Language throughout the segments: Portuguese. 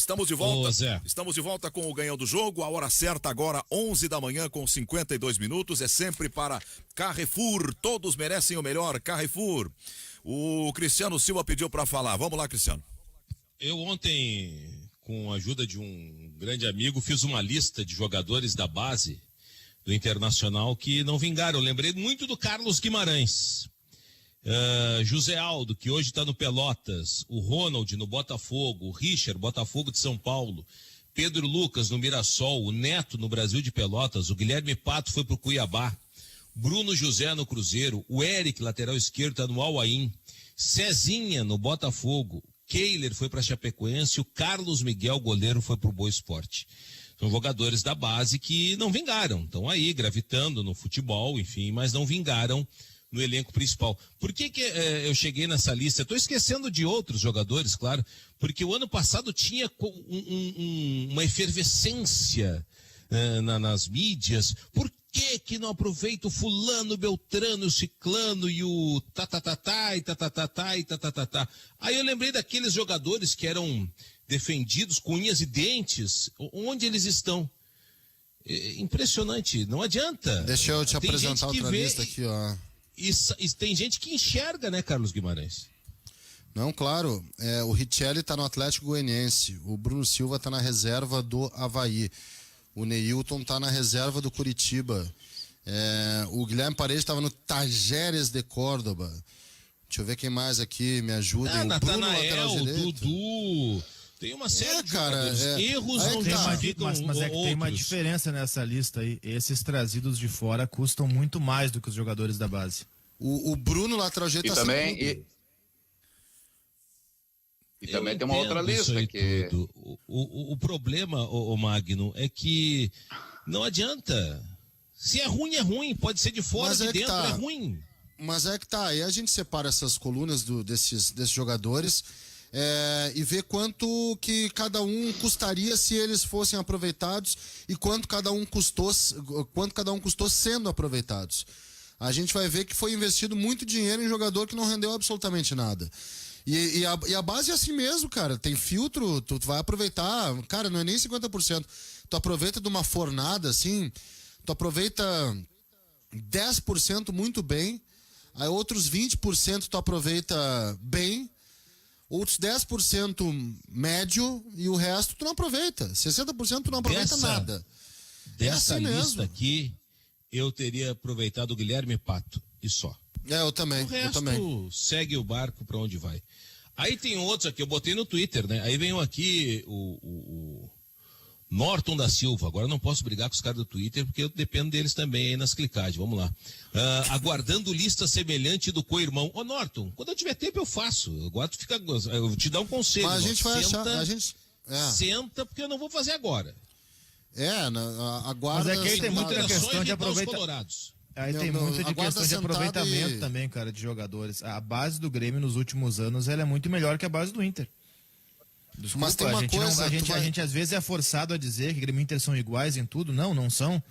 Estamos de volta. Ô, Zé. Estamos de volta com o Ganhão do Jogo. A hora certa agora, 11 da manhã com 52 minutos. É sempre para Carrefour. Todos merecem o melhor. Carrefour. O Cristiano Silva pediu para falar. Vamos lá, Cristiano. Eu ontem, com a ajuda de um grande amigo, fiz uma lista de jogadores da base do Internacional que não vingaram. Eu lembrei muito do Carlos Guimarães. José Aldo, que hoje está no Pelotas, o Ronald no Botafogo, o Richard, Botafogo de São Paulo, Pedro Lucas no Mirassol, o Neto no Brasil de Pelotas, o Guilherme Pato foi pro Cuiabá, Bruno José no Cruzeiro, o Eric, lateral esquerdo, está no Al-Ain, Cezinha no Botafogo, Keiler foi para Chapecoense, o Carlos Miguel, goleiro, foi pro Boa Esporte. São jogadores da base que não vingaram, estão aí gravitando no futebol, enfim, mas não vingaram no elenco principal. Por que eu cheguei nessa lista? Estou esquecendo de outros jogadores, claro, porque o ano passado tinha uma efervescência nas mídias. Por que não aproveita o fulano, Beltrano, o ciclano e o tatatatá e tatatatá e tatatatá? Aí eu lembrei daqueles jogadores que eram defendidos com unhas e dentes. Onde eles estão? Impressionante, não adianta. Deixa eu te apresentar outra lista aqui, ó. E tem gente que enxerga, né, Carlos Guimarães? Não, claro. O Richelli tá no Atlético Goianiense. O Bruno Silva tá na reserva do Avaí. O Neilton tá na reserva do Curitiba. O Guilherme Paredes estava no Tajeres de Córdoba. Deixa eu ver quem mais aqui me ajuda. O Natanael, o Dudu. Tem uma série de jogadores. Erros não justificam mas é que tem uma diferença nessa lista aí. Esses trazidos de fora custam muito mais do que os jogadores da base. O Bruno, lateral direito, tá também e também tem uma outra lista que... O problema, o Magno, é que não adianta. Se é ruim, pode ser de fora, de dentro, é ruim. Mas é que tá, aí a gente separa essas colunas desses jogadores e vê quanto que cada um custaria se eles fossem aproveitados e quanto cada um custou sendo aproveitados. A gente vai ver que foi investido muito dinheiro em jogador que não rendeu absolutamente nada. E a base é assim mesmo, cara. Tem filtro, tu vai aproveitar. Cara, não é nem 50%. Tu aproveita de uma fornada, assim. Tu aproveita 10% muito bem. Aí outros 20% tu aproveita bem. Outros 10% médio. E o resto tu não aproveita. 60% tu não aproveita nada. Dessa assim lista mesmo. aqui, eu teria aproveitado o Guilherme Pato. E só. Eu também. O resto segue o barco para onde vai. Aí tem outros aqui, eu botei no Twitter, né? Aí veio aqui o Norton da Silva. Agora eu não posso brigar com os caras do Twitter, porque eu dependo deles também aí nas clicagens. Vamos lá. Aguardando lista semelhante do co-irmão. Ô Norton, quando eu tiver tempo eu faço. Agora tu fica. Eu vou te dar um conselho. Mas a gente vai senta, achar. Senta, porque eu não vou fazer agora. Aguarda. Mas é que aí tem muita questão de aproveitar. Aí tem muito de questão de aproveitamento também, cara, de jogadores. A base do Grêmio nos últimos anos ela é muito melhor que a base do Inter. Desculpa, mas tem uma a gente às vezes é forçado a dizer que Grêmio e Inter são iguais em tudo. Não são.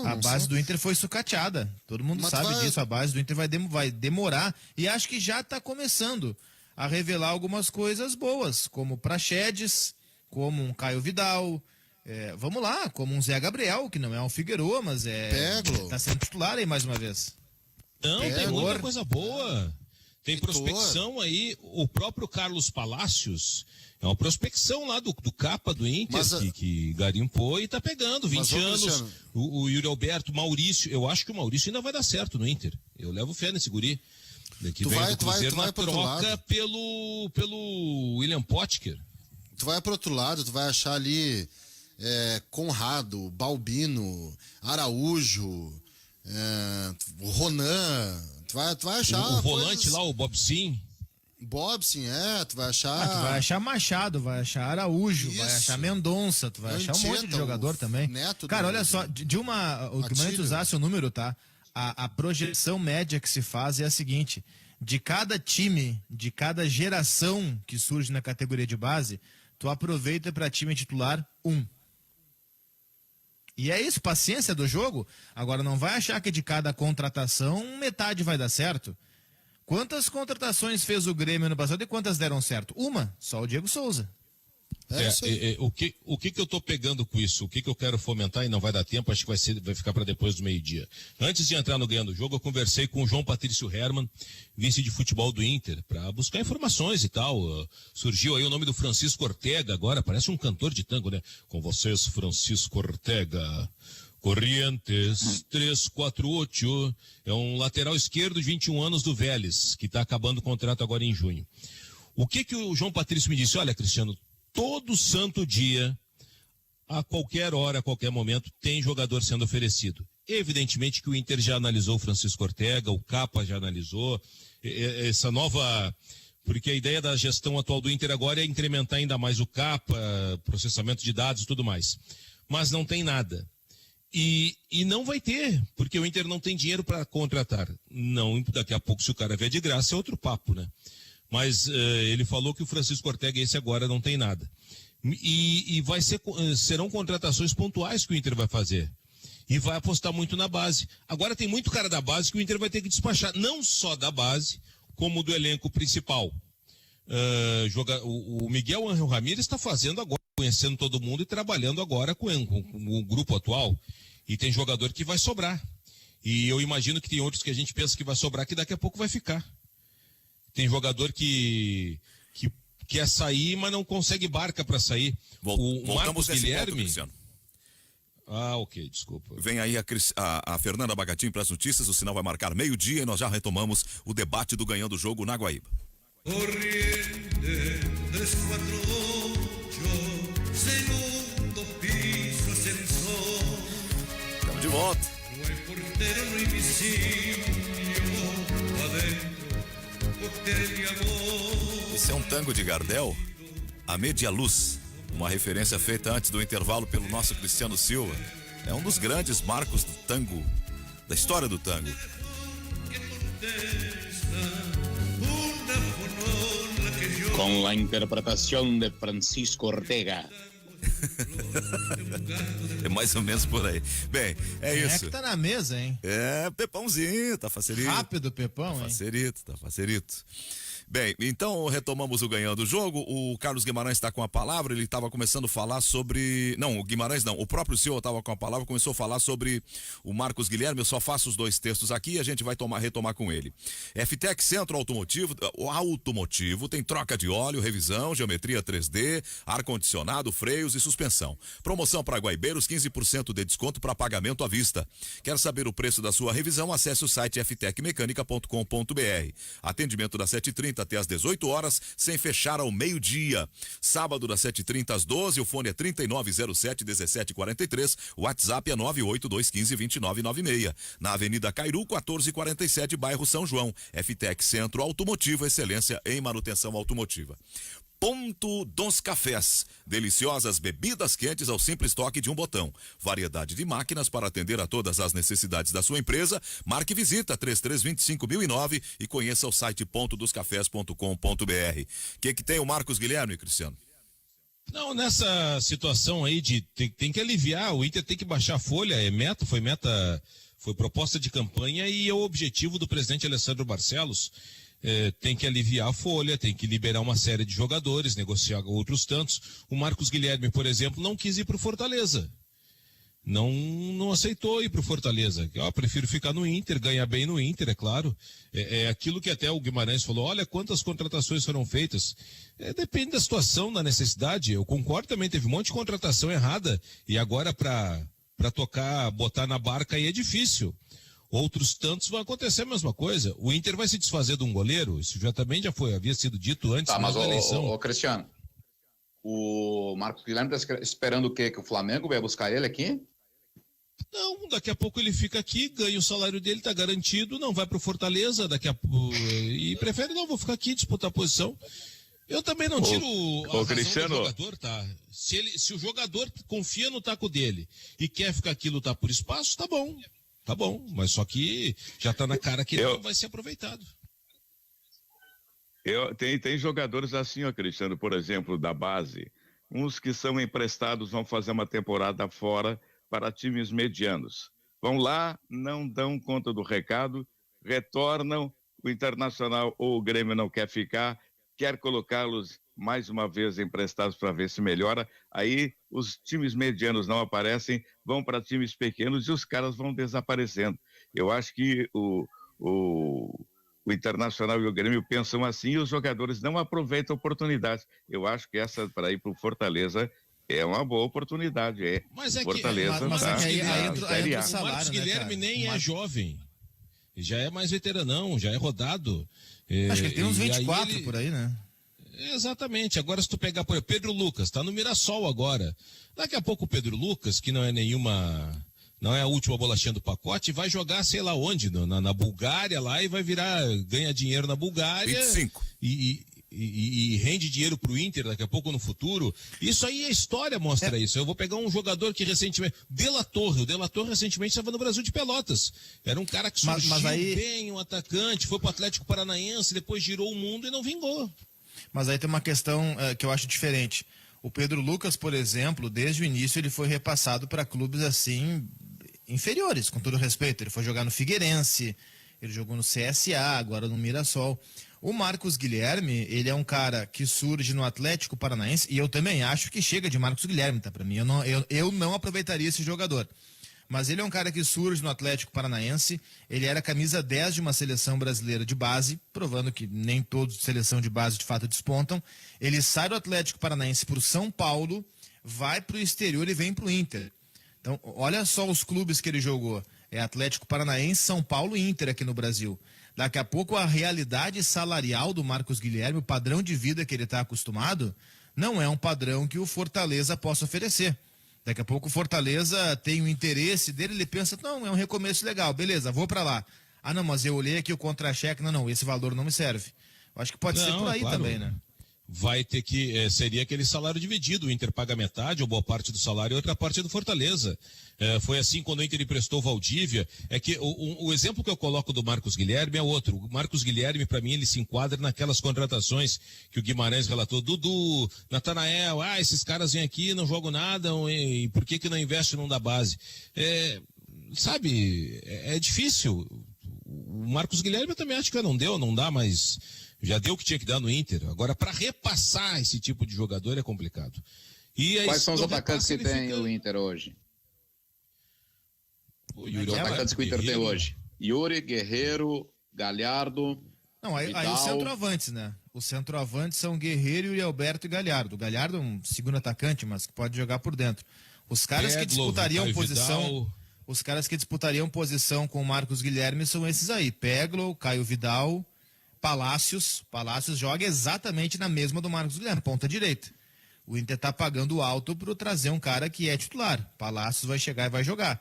A base do Inter foi sucateada. Todo mundo sabe disso. A base do Inter vai demorar. E acho que já está começando a revelar algumas coisas boas, como Praxedes, como um Caio Vidal. Vamos lá, como um Zé Gabriel, que não é um Figueroa, mas tá sendo titular aí mais uma vez. Não, tem muita coisa boa. Tem prospecção aí. O próprio Carlos Palácios é uma prospecção lá do capa do Inter, que garimpou e tá pegando 20 anos. O Yuri Alberto, Maurício, eu acho que o Maurício ainda vai dar certo no Inter. Eu levo fé nesse guri. Que vem do Cruzeiro na troca pelo William Potker. Tu vai pro outro lado, tu vai achar ali Conrado, Balbino, Araújo, Ronan, tu vai achar o volante lá, o Bobsin, tu vai achar... tu vai achar Machado, vai achar Araújo, vai achar Mendonça, tu vai achar um monte de jogador também. Cara, olha só, o Guimarães usasse o número, tá? A projeção média que se faz é a seguinte: de cada time, de cada geração que surge na categoria de base, tu aproveita para time titular 1. E é isso, paciência do jogo. Agora não vai achar que de cada contratação metade vai dar certo. Quantas contratações fez o Grêmio no passado e quantas deram certo? Uma, só o Diego Souza. O que eu estou pegando com isso? O que eu quero fomentar e não vai dar tempo, acho que vai ficar para depois do meio-dia. Antes de entrar no Ganhando o Jogo, eu conversei com o João Patrício Herman, vice de futebol do Inter, para buscar informações e tal. Surgiu aí o nome do Francisco Ortega agora, parece um cantor de tango, né? Com vocês, Francisco Ortega. Corrientes 348, é um lateral esquerdo de 21 anos do Vélez, que está acabando o contrato agora em junho. O que o João Patrício me disse? Olha, Cristiano, todo santo dia, a qualquer hora, a qualquer momento, tem jogador sendo oferecido. Evidentemente que o Inter já analisou o Francisco Ortega, o Capa já analisou, essa nova... Porque a ideia da gestão atual do Inter agora é incrementar ainda mais o Capa, processamento de dados e tudo mais. Mas não tem nada. E não vai ter, porque o Inter não tem dinheiro para contratar. Não, daqui a pouco, se o cara vier de graça, é outro papo, né? Mas ele falou que o Francisco Ortega, esse agora, não tem nada. E serão contratações pontuais que o Inter vai fazer. E vai apostar muito na base. Agora tem muito cara da base que o Inter vai ter que despachar. Não só da base, como do elenco principal. O Miguel Ángel Ramírez está fazendo agora, conhecendo todo mundo e trabalhando agora com o grupo atual. E tem jogador que vai sobrar. E eu imagino que tem outros que a gente pensa que vai sobrar, que daqui a pouco vai ficar. Tem jogador que quer sair, mas não consegue barca para sair. O Marcos Guilherme... Ok, desculpa. Vem aí a Fernanda Bagatin para as notícias, o sinal vai marcar meio-dia e nós já retomamos o debate do Ganhando o Jogo na Guaíba. Corriente 348, segundo piso, ascensor. Estamos de volta. No hay portero, no hay vizinho, adentro, hotel de amor. Esse é um tango de Gardel, A Media Luz, uma referência feita antes do intervalo pelo nosso Cristiano Silva. É um dos grandes marcos do tango, da história do tango. Com a interpretação de Francisco Ortega. É mais ou menos por aí. Bem, é isso. É que tá na mesa, hein? É, Pepãozinho, tá facerito. Rápido, Pepão, hein? Tá facerito. Bem, então retomamos o Ganhando o Jogo. O Carlos Guimarães está com a palavra. Ele estava começando a falar sobre... Não, o Guimarães não. O próprio senhor estava com a palavra, começou a falar sobre o Marcos Guilherme. Eu só faço os dois textos aqui e a gente vai retomar com ele. FTEC Centro Automotivo. O automotivo tem troca de óleo, revisão, geometria 3D, ar-condicionado, freios e suspensão. Promoção para guaibeiros, 15% de desconto para pagamento à vista. Quer saber o preço da sua revisão? Acesse o site ftecmecanica.com.br. Atendimento das 7h30 até às 18 horas, sem fechar ao meio-dia. Sábado das 7h30 às 12h, o fone é 3907-1743, o WhatsApp é 98215-2996. Na Avenida Cairu, 1447, bairro São João. FTEC Centro Automotivo, excelência em manutenção automotiva. Ponto dos Cafés. Deliciosas bebidas quentes ao simples toque de um botão. Variedade de máquinas para atender a todas as necessidades da sua empresa. Marque visita 3325.009 e conheça o site pontodoscafés.com.br. O que tem o Marcos Guilherme, Cristiano? Não, nessa situação aí de tem que aliviar, o Inter tem que baixar a folha, foi proposta de campanha e é o objetivo do presidente Alessandro Barcelos. Tem que aliviar a folha, tem que liberar uma série de jogadores, negociar outros tantos. O Marcos Guilherme, por exemplo, não quis ir para o Fortaleza. Não aceitou ir para o Fortaleza. Prefiro ficar no Inter, ganhar bem no Inter, é claro. É aquilo que até o Guimarães falou, olha quantas contratações foram feitas. Depende da situação, da necessidade. Eu concordo também, teve um monte de contratação errada. E agora para tocar, botar na barca aí é difícil. Outros tantos vão acontecer a mesma coisa. O Inter vai se desfazer de um goleiro, isso havia sido dito antes da eleição. Mas, Cristiano, o Marcos Guilherme está esperando o quê? Que o Flamengo vai buscar ele aqui? Não, daqui a pouco ele fica aqui, ganha o salário dele, tá garantido, não vai pro Fortaleza, e prefere, não, vou ficar aqui, disputar a posição. Eu também não tiro a razão do jogador, tá? Se o jogador confia no taco dele e quer ficar aqui lutar por espaço, tá bom. Tá bom, mas só que já tá na cara que ele não vai ser aproveitado. Tem jogadores assim, ó, Cristiano, por exemplo, da base. Uns que são emprestados vão fazer uma temporada fora para times medianos. Vão lá, não dão conta do recado, retornam, o Internacional ou o Grêmio não quer ficar, quer colocá-los mais uma vez emprestados para ver se melhora. Aí os times medianos não aparecem, vão para times pequenos e os caras vão desaparecendo. Eu acho que o Internacional e o Grêmio pensam assim e os jogadores não aproveitam a oportunidade. Eu acho que essa para ir para o Fortaleza é uma boa oportunidade. Mas é Fortaleza, que, mas tá? aí entra o o salário, Marcos né, Guilherme cara? nem é jovem. Já é mais veteranão, já é rodado. Acho que ele tem uns 24 ele... por aí, né? Exatamente. Agora, se tu pegar, por exemplo, Pedro Lucas, tá no Mirassol agora. Daqui a pouco o Pedro Lucas, que não é a última bolachinha do pacote, vai jogar sei lá onde, na Bulgária lá e vai ganhar dinheiro na Bulgária. 25. E rende dinheiro pro Inter daqui a pouco no futuro. Isso aí, a história mostra isso. Eu vou pegar um jogador que recentemente... o De La Torre recentemente estava no Brasil de Pelotas. Era um cara que surgiu bem, um atacante, foi pro Atlético Paranaense, depois girou o mundo e não vingou. Mas aí tem uma questão que eu acho diferente. O Pedro Lucas, por exemplo, desde o início ele foi repassado para clubes assim inferiores, com todo respeito. Ele foi jogar no Figueirense, ele jogou no CSA, agora no Mirassol. O Marcos Guilherme, ele é um cara que surge no Atlético Paranaense, e eu também acho que chega de Marcos Guilherme, tá? Para mim, eu não aproveitaria esse jogador. Mas ele é um cara que surge no Atlético Paranaense, ele era camisa 10 de uma seleção brasileira de base, provando que nem todos de seleção de base de fato despontam. Ele sai do Atlético Paranaense para o São Paulo, vai para o exterior e vem para o Inter. Então, olha só os clubes que ele jogou. É Atlético Paranaense, São Paulo e Inter aqui no Brasil. Daqui a pouco a realidade salarial do Marcos Guilherme, o padrão de vida que ele está acostumado, não é um padrão que o Fortaleza possa oferecer. Daqui a pouco o Fortaleza tem o interesse dele, ele pensa, não, é um recomeço legal, beleza, vou para lá. Ah, não, mas eu olhei aqui o contra-cheque, não, esse valor não me serve. Eu acho que pode ser por aí claro. Também, né? Vai ter que, seria aquele salário dividido, o Inter paga metade ou boa parte do salário e outra parte do Fortaleza. Foi assim quando o Inter emprestou o Valdívia. É que o exemplo que eu coloco do Marcos Guilherme é outro. O Marcos Guilherme, para mim, ele se enquadra naquelas contratações que o Guimarães relatou. Dudu, Natanael, esses caras vêm aqui, não jogam nada, e por que não investe num da base? Sabe, é difícil. O Marcos Guilherme eu também acho que não dá, mas... já deu o que tinha que dar no Inter. Agora, para repassar esse tipo de jogador é complicado. Quais são os atacantes que tem o Inter hoje? Os atacantes que o Inter tem hoje. Yuri, Guerreiro, Galhardo. Não, aí os centroavantes, né? Os centroavantes são Guerreiro, Yuri Alberto e Galhardo. O Galhardo é um segundo atacante, mas que pode jogar por dentro. Os caras que disputariam posição... Os caras que disputariam posição com o Marcos Guilherme são esses aí. Peglo, Caio Vidal... Palácios joga exatamente na mesma do Marcos Guilherme, ponta direita. O Inter tá pagando alto para trazer um cara que é titular. Palácios vai chegar e vai jogar.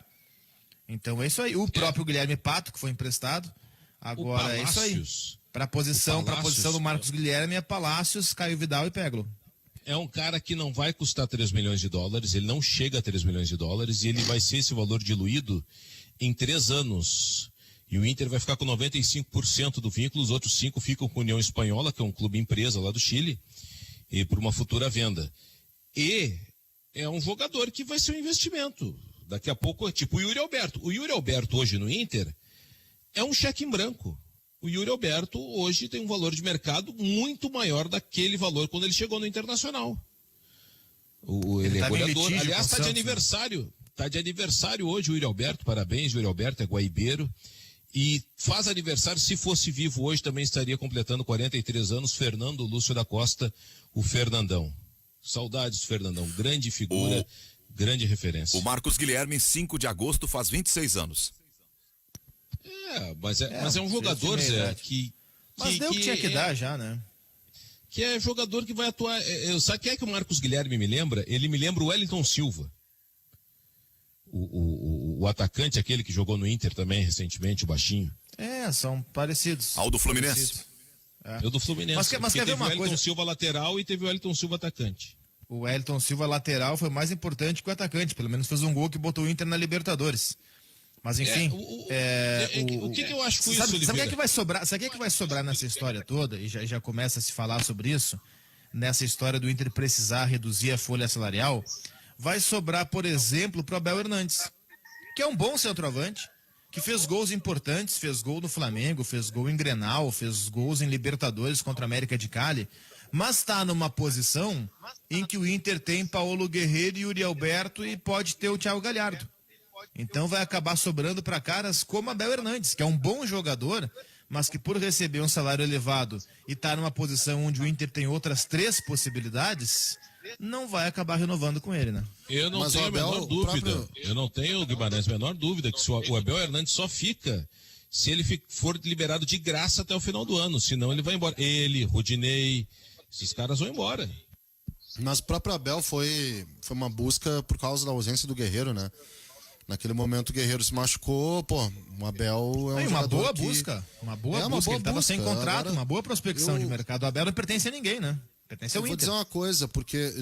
Então é isso aí. O próprio Guilherme Pato, que foi emprestado, agora é isso aí. Para a posição do Marcos Guilherme é Palácios, Caio Vidal e Peglo. É um cara que não vai custar 3 milhões de dólares, ele não chega a 3 milhões de dólares e ele vai ser esse valor diluído em 3 anos. E o Inter vai ficar com 95% do vínculo, os outros 5% ficam com a União Espanhola, que é um clube empresa lá do Chile, e por uma futura venda. E é um jogador que vai ser um investimento. Daqui a pouco é tipo o Yuri Alberto. O Yuri Alberto hoje no Inter é um cheque em branco. O Yuri Alberto hoje tem um valor de mercado muito maior daquele valor quando ele chegou no Internacional. Ele é goleador. Aliás, está de aniversário. Né? Está de aniversário hoje o Yuri Alberto. Parabéns, Yuri Alberto, é guaibeiro. E faz aniversário, se fosse vivo hoje, também estaria completando 43 anos, Fernando Lúcio da Costa, o Fernandão. Saudades do Fernandão, grande figura, grande referência. O Marcos Guilherme, em 5 de agosto, faz 26 anos. Mas é um jogador, Zé, que... Mas deu o que tinha que dar já, né? Que é jogador que vai atuar... Sabe quem é que o Marcos Guilherme me lembra? Ele me lembra o Wellington Silva. O atacante, aquele que jogou no Inter também recentemente, o baixinho. São parecidos. Ao do Fluminense. É o do Fluminense. Mas quer ver uma coisa? O Wellington Silva lateral e teve o Wellington Silva atacante. O Wellington Silva lateral foi mais importante que o atacante. Pelo menos fez um gol que botou o Inter na Libertadores. Mas enfim... o que eu acho com isso, Oliveira? Sabe o que vai sobrar? Sabe o que vai sobrar nessa história toda? E já começa a se falar sobre isso. Nessa história do Inter precisar reduzir a folha salarial... Vai sobrar, por exemplo, para o Abel Hernandes, que é um bom centroavante, que fez gols importantes, fez gol no Flamengo, fez gol em Grenal, fez gols em Libertadores contra a América de Cali, Mas está numa posição em que o Inter tem Paulo Guerreiro e Yuri Alberto e pode ter o Thiago Galhardo. Então vai acabar sobrando para caras como Abel Hernandes, que é um bom jogador, mas que por receber um salário elevado e estar numa posição onde o Inter tem outras 3 possibilidades, não vai acabar renovando com ele, né? Eu não tenho a menor dúvida. Eu não tenho, Guimarães, a menor dúvida que o Abel Hernandes só fica se ele for liberado de graça até o final do ano. Senão ele vai embora. Ele, Rodinei, esses caras vão embora. Mas o próprio Abel foi uma busca por causa da ausência do Guerreiro, né? Naquele momento o Guerreiro se machucou, o Abel é um uma jogador boa que... busca. Uma boa busca. Boa ele estava sem contrato, agora, uma boa prospecção de mercado. O Abel não pertence a ninguém, né? Pertence ao Inter. Vou dizer uma coisa, porque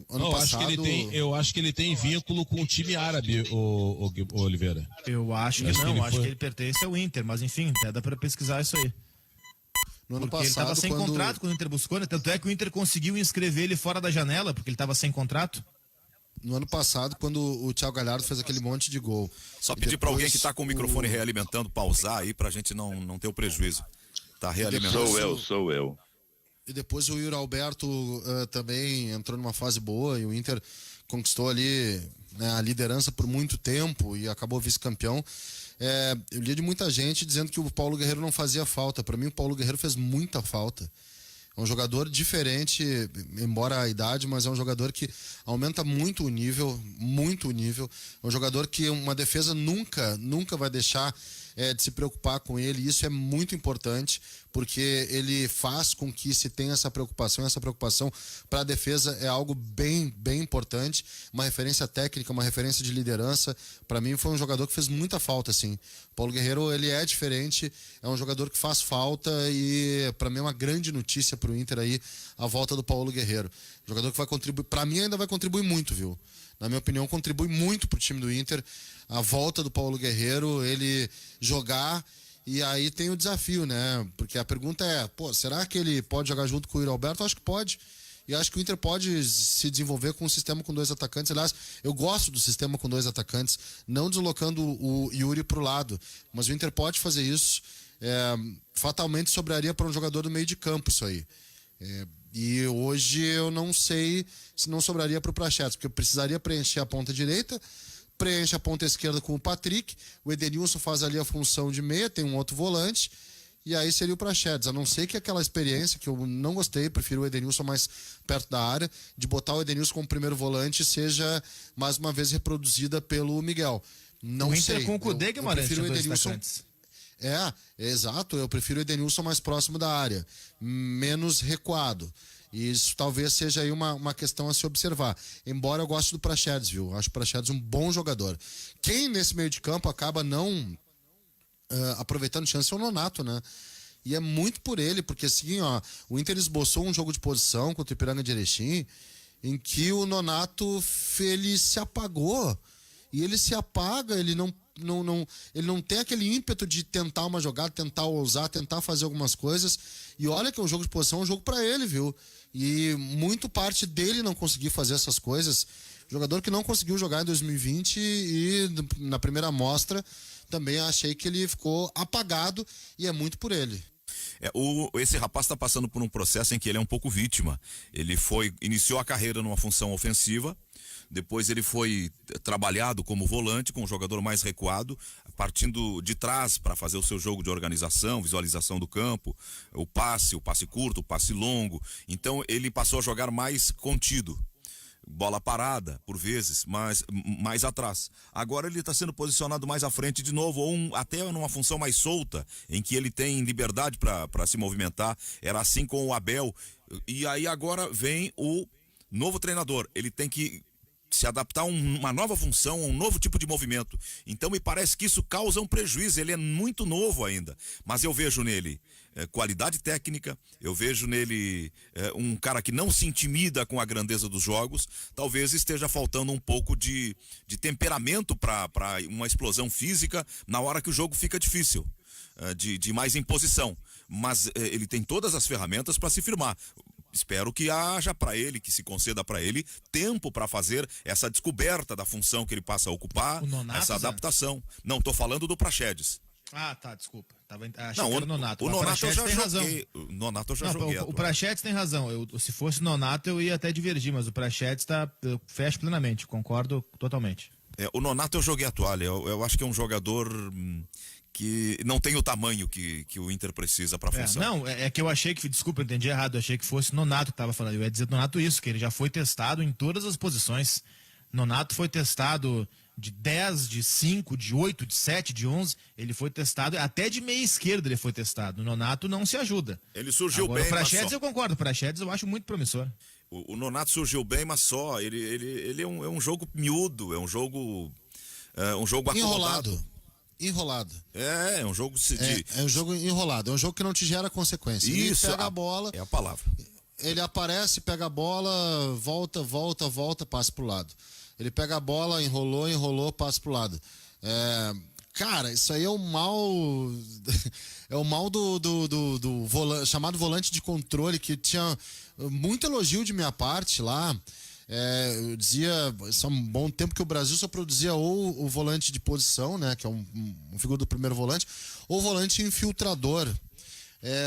ano passado... Eu acho que ele tem vínculo com o time árabe, o Oliveira. Eu acho que não, acho que ele pertence ao Inter, mas enfim, até dá para pesquisar isso aí. No ano porque passado, ele estava sem contrato quando o Inter buscou, né? Tanto é que o Inter conseguiu inscrever ele fora da janela, porque ele estava sem contrato. No ano passado, quando o Thiago Galhardo fez aquele monte de gol. Só pedir para alguém que está com o microfone realimentando, pausar aí, pra gente não ter o prejuízo. Tá realimentando. Sou eu. E depois o Yuri Alberto também entrou numa fase boa e o Inter conquistou ali, né, a liderança por muito tempo e acabou vice-campeão. Eu li de muita gente dizendo que o Paulo Guerreiro não fazia falta. Para mim, o Paulo Guerreiro fez muita falta. É um jogador diferente, embora a idade, mas é um jogador que aumenta muito o nível, muito o nível. É um jogador que uma defesa nunca vai deixar de se preocupar com ele. Isso é muito importante, porque ele faz com que se tenha essa preocupação. Essa preocupação para a defesa é algo bem importante. Uma referência técnica, uma referência de liderança. Para mim foi um jogador que fez muita falta, assim. O Paulo Guerreiro, ele é diferente, é um jogador que faz falta e para mim é uma grande notícia para o Inter aí a volta do Paulo Guerreiro. Jogador que vai contribuir, para mim ainda vai contribuir muito, viu? Na minha opinião, contribui muito pro time do Inter a volta do Paulo Guerreiro, ele jogar. E aí tem o desafio, né? Porque a pergunta é, será que ele pode jogar junto com o Yuri Alberto? Eu acho que pode. E acho que o Inter pode se desenvolver com um sistema com 2 atacantes. Aliás, eu gosto do sistema com 2 atacantes, não deslocando o Yuri pro lado. Mas o Inter pode fazer isso. Fatalmente sobraria para um jogador do meio de campo isso aí. E hoje eu não sei se não sobraria para o Prachetes, porque eu precisaria preencher a ponta direita, preenche a ponta esquerda com o Patrick, o Edenilson faz ali a função de meia, tem um outro volante, e aí seria o Prachetes. A não ser que aquela experiência que eu não gostei, prefiro o Edenilson mais perto da área, de botar o Edenilson como primeiro volante, seja mais uma vez reproduzida pelo Miguel. Não sei. O Inter com o Cudê, Guimarães, prefiro o Edenilson. Exato, eu prefiro o Edenilson mais próximo da área, menos recuado. E isso talvez seja aí uma questão a se observar. Embora eu goste do Praxedes, viu? Acho o Praxedes um bom jogador. Quem nesse meio de campo acaba não aproveitando chance é o Nonato, né? E é muito por ele, porque assim, o Inter esboçou um jogo de posição contra o Ipiranga de Erechim, em que o Nonato, ele se apagou. E ele se apaga, ele não tem aquele ímpeto de tentar uma jogada, tentar ousar, tentar fazer algumas coisas. E olha que é um jogo de posição, é um jogo pra ele, viu? E muito parte dele não conseguir fazer essas coisas. Jogador que não conseguiu jogar em 2020 e na primeira amostra também achei que ele ficou apagado e é muito por ele. Esse rapaz está passando por um processo em que ele é um pouco vítima. Ele iniciou a carreira numa função ofensiva, depois ele foi trabalhado como volante, com um jogador mais recuado, partindo de trás para fazer o seu jogo de organização, visualização do campo, o passe curto, o passe longo. Então ele passou a jogar mais contido. Bola parada, por vezes, mas mais atrás. Agora ele está sendo posicionado mais à frente de novo, ou até numa função mais solta, em que ele tem liberdade para se movimentar. Era assim com o Abel. E aí agora vem o novo treinador. Ele tem que se adaptar a uma nova função, a um novo tipo de movimento. Então me parece que isso causa um prejuízo. Ele é muito novo ainda, mas eu vejo nele qualidade técnica, eu vejo nele um cara que não se intimida com a grandeza dos jogos. Talvez esteja faltando um pouco de temperamento para uma explosão física na hora que o jogo fica difícil, de mais imposição, mas ele tem todas as ferramentas para se firmar. Espero que haja para ele, que se conceda para ele tempo para fazer essa descoberta da função que ele passa a ocupar, essa adaptação. Não, tô falando do Praxedes. Ah, tá, desculpa. Achei Não, que era o Nonato. o Nonato eu já tem razão. joguei. O Nonato eu já Não, joguei. o Prachetes tem razão. Se fosse Nonato, eu ia até divergir, mas o Prachetes eu fecho plenamente, concordo totalmente. O Nonato eu joguei a toalha. Eu acho que é um jogador que não tem o tamanho que o Inter precisa para função. Não, é que eu achei que, desculpa, eu entendi errado, eu achei que fosse Nonato que tava falando. Eu ia dizer Nonato isso, que ele já foi testado em todas as posições. Nonato foi testado de 10, de 5, de 8, de 7, de 11, ele foi testado, até de meia esquerda ele foi testado. O Nonato não se ajuda. Ele surgiu Agora, bem, o mas Prachedes só. eu concordo, o Prachedes eu acho muito promissor. O Nonato surgiu bem, mas só. Ele é um jogo miúdo, é um jogo acomodado. Enrolado. É um jogo de... É um jogo enrolado, é um jogo que não te gera consequência. Isso, Ele pega a bola, é a palavra. ele aparece, pega a bola, volta, passa pro lado. Ele pega a bola, enrolou, passa pro lado. Cara, isso aí é o mal. É o mal do volante, chamado volante de controle, que tinha muito elogio de minha parte lá. Eu dizia, isso há um bom tempo que o Brasil só produzia ou o volante de posição, né, que é um figura do primeiro volante, ou o volante infiltrador.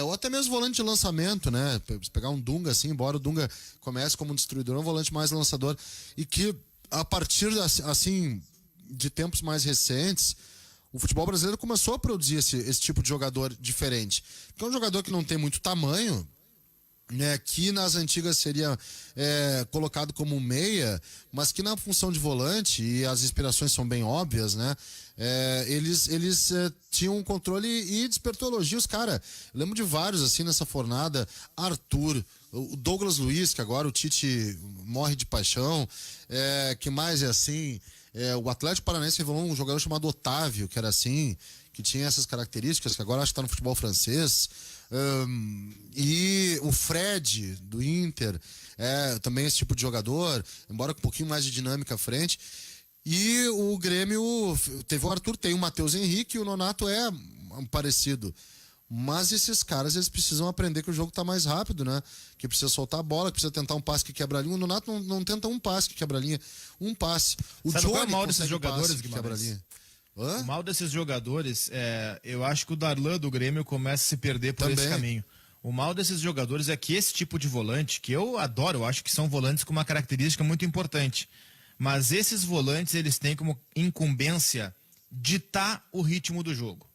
Ou até mesmo volante de lançamento, né? Se pegar um Dunga assim, embora o Dunga comece como um destruidor, é um volante mais lançador. E que a partir assim de tempos mais recentes, o futebol brasileiro começou a produzir esse tipo de jogador diferente. Que é um jogador que não tem muito tamanho, né, que nas antigas seria colocado como um meia, mas que na função de volante, e as inspirações são bem óbvias, né, eles tinham um controle e despertou elogios, cara. Eu lembro de vários assim nessa fornada. Arthur, o Douglas Luiz, que agora o Tite morre de paixão, que mais é assim, o Atlético Paranaense revelou um jogador chamado Otávio, que era assim, que tinha essas características, que agora acho que está no futebol francês. E o Fred do Inter também esse tipo de jogador, embora com um pouquinho mais de dinâmica à frente. E o Grêmio teve o Arthur, tem o Matheus Henrique, e o Nonato é parecido. Mas esses caras, eles precisam aprender que o jogo tá mais rápido, né? Que precisa soltar a bola, que precisa tentar um passe que quebra a linha. O Nonato não tenta um passe que quebra a linha, um passe. Sabe qual é o mal desses jogadores, que quebra a linha? O mal desses jogadores, eu acho que o Darlan do Grêmio começa a se perder por esse caminho. O mal desses jogadores é que esse tipo de volante, que eu adoro, eu acho que são volantes com uma característica muito importante. Mas esses volantes, eles têm como incumbência ditar o ritmo do jogo.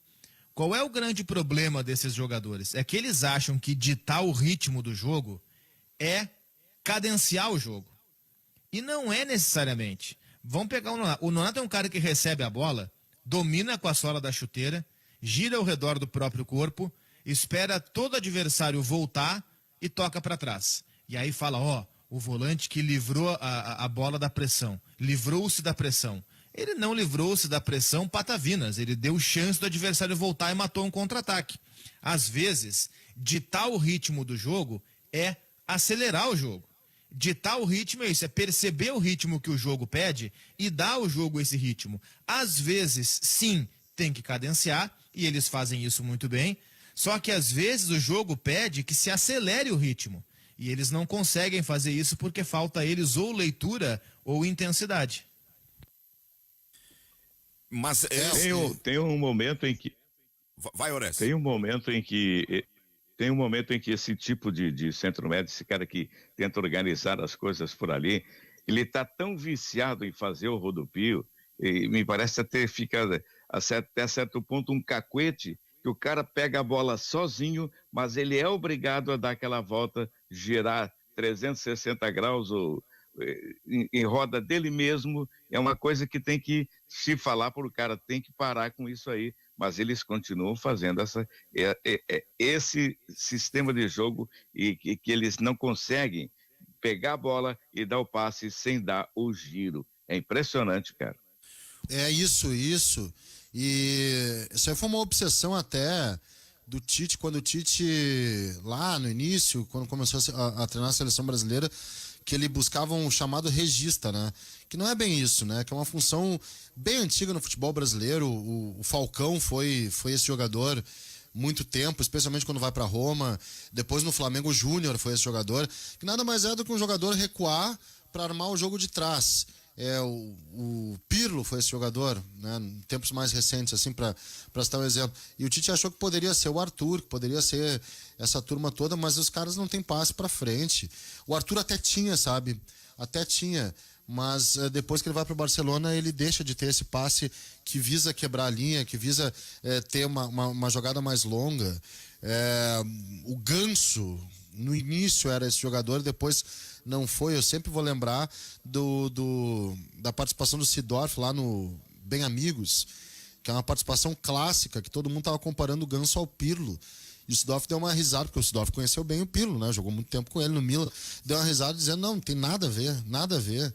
Qual é o grande problema desses jogadores? É que eles acham que ditar o ritmo do jogo é cadenciar o jogo. E não é necessariamente. Vamos pegar o Nonato. O Nonato é um cara que recebe a bola, domina com a sola da chuteira, gira ao redor do próprio corpo, espera todo adversário voltar e toca para trás. E aí fala, o volante que livrou a bola da pressão, livrou-se da pressão. Ele não livrou-se da pressão patavinas, ele deu chance do adversário voltar e matou um contra-ataque. Às vezes, ditar o ritmo do jogo é acelerar o jogo. Ditar o ritmo é isso, é perceber o ritmo que o jogo pede e dar ao jogo esse ritmo. Às vezes, sim, tem que cadenciar, e eles fazem isso muito bem, só que às vezes o jogo pede que se acelere o ritmo. E eles não conseguem fazer isso porque falta a eles ou leitura ou intensidade. Mas tem um momento em que... Vai, Horácio. Tem um momento em que esse tipo de centro-médio, esse cara que tenta organizar as coisas por ali, ele está tão viciado em fazer o rodopio, e me parece até fica até certo ponto um cacuete, que o cara pega a bola sozinho, mas ele é obrigado a dar aquela volta, girar 360 graus ou em roda dele mesmo. É uma coisa que tem que se falar para o cara, tem que parar com isso aí. Mas eles continuam fazendo esse sistema de jogo e que eles não conseguem pegar a bola e dar o passe sem dar o giro. É impressionante, cara. É isso. E isso aí foi uma obsessão até do Tite, quando o Tite, lá no início, quando começou a treinar a seleção brasileira, que ele buscava um chamado regista, né? Que não é bem isso, né? Que é uma função bem antiga no futebol brasileiro. O Falcão foi esse jogador muito tempo, especialmente quando vai para Roma. Depois no Flamengo, o Júnior foi esse jogador, que nada mais é do que um jogador recuar para armar o jogo de trás. O Pirlo foi esse jogador, né, em tempos mais recentes, assim, para citar um exemplo. E o Tite achou que poderia ser o Arthur, que poderia ser essa turma toda, mas os caras não têm passe para frente. O Arthur até tinha, sabe? Até tinha. Mas depois que ele vai para o Barcelona, ele deixa de ter esse passe que visa quebrar a linha, que visa ter uma jogada mais longa. O Ganso, no início era esse jogador, depois não foi. Eu sempre vou lembrar da participação do Seedorf lá no Bem Amigos, que é uma participação clássica, que todo mundo estava comparando o Ganso ao Pirlo. E o Seedorf deu uma risada, porque o Seedorf conheceu bem o Pirlo, né? Jogou muito tempo com ele no Milan. Deu uma risada dizendo, não tem nada a ver, nada a ver.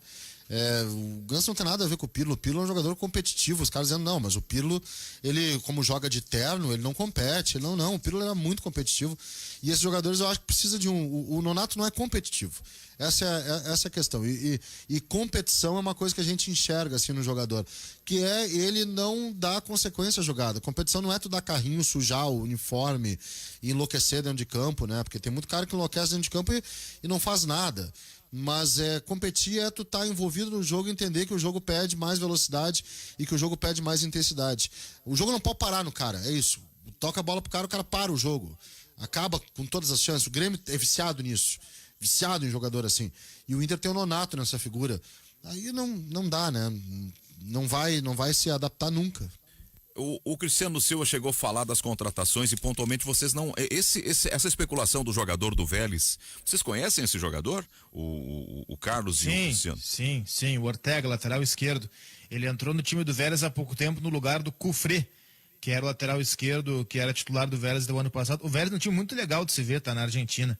O Ganso não tem nada a ver com o Pirlo. O Pirlo é um jogador competitivo. Os caras dizendo, não, mas o Pirlo, ele, como joga de terno, ele não compete. Não, o Pirlo era muito competitivo. E esses jogadores, eu acho que precisa de o Nonato não é competitivo. Essa é a questão. E competição é uma coisa que a gente enxerga assim no jogador, que é ele não dar consequência à jogada. Competição não é tu dar carrinho, sujar o uniforme e enlouquecer dentro de campo, né? Porque tem muito cara que enlouquece dentro de campo e não faz nada. Mas competir é tu estar envolvido no jogo e entender que o jogo pede mais velocidade e que o jogo pede mais intensidade. O jogo não pode parar no cara, é isso. Toca a bola pro cara, o cara para o jogo. Acaba com todas as chances. O Grêmio é viciado nisso. Viciado em jogador assim. E o Inter tem o Nonato nessa figura. Aí não dá, né? Não vai se adaptar nunca. O Cristiano Silva chegou a falar das contratações e pontualmente vocês não... Essa especulação do jogador do Vélez, vocês conhecem esse jogador? O Carlos e o Cristiano? Sim. O Ortega, lateral esquerdo. Ele entrou no time do Vélez há pouco tempo no lugar do Cufré, que era o lateral esquerdo, que era titular do Vélez do ano passado. O Vélez é um time muito legal de se ver, tá na Argentina.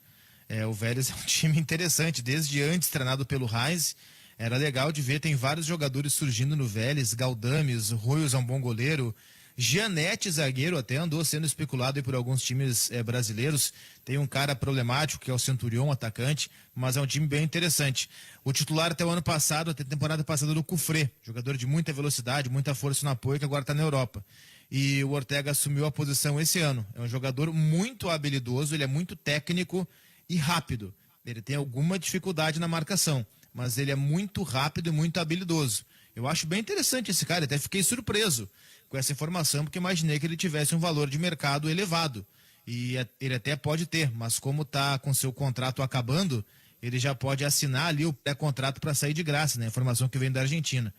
O Vélez é um time interessante, desde antes treinado pelo Reis. Era legal de ver, tem vários jogadores surgindo no Vélez, Galdames, Ruios é um bom goleiro, Gianetti, zagueiro, até andou sendo especulado aí por alguns times brasileiros. Tem um cara problemático que é o Centurion, atacante, mas é um time bem interessante. O titular até o ano passado, até a temporada passada, do Cufré, jogador de muita velocidade, muita força no apoio, que agora está na Europa. E o Ortega assumiu a posição esse ano. É um jogador muito habilidoso, ele é muito técnico e rápido. Ele tem alguma dificuldade na marcação, mas ele é muito rápido e muito habilidoso. Eu acho bem interessante esse cara, até fiquei surpreso com essa informação, porque imaginei que ele tivesse um valor de mercado elevado. E ele até pode ter, mas como está com seu contrato acabando, ele já pode assinar ali o pré-contrato para sair de graça, né? Informação que vem da Argentina.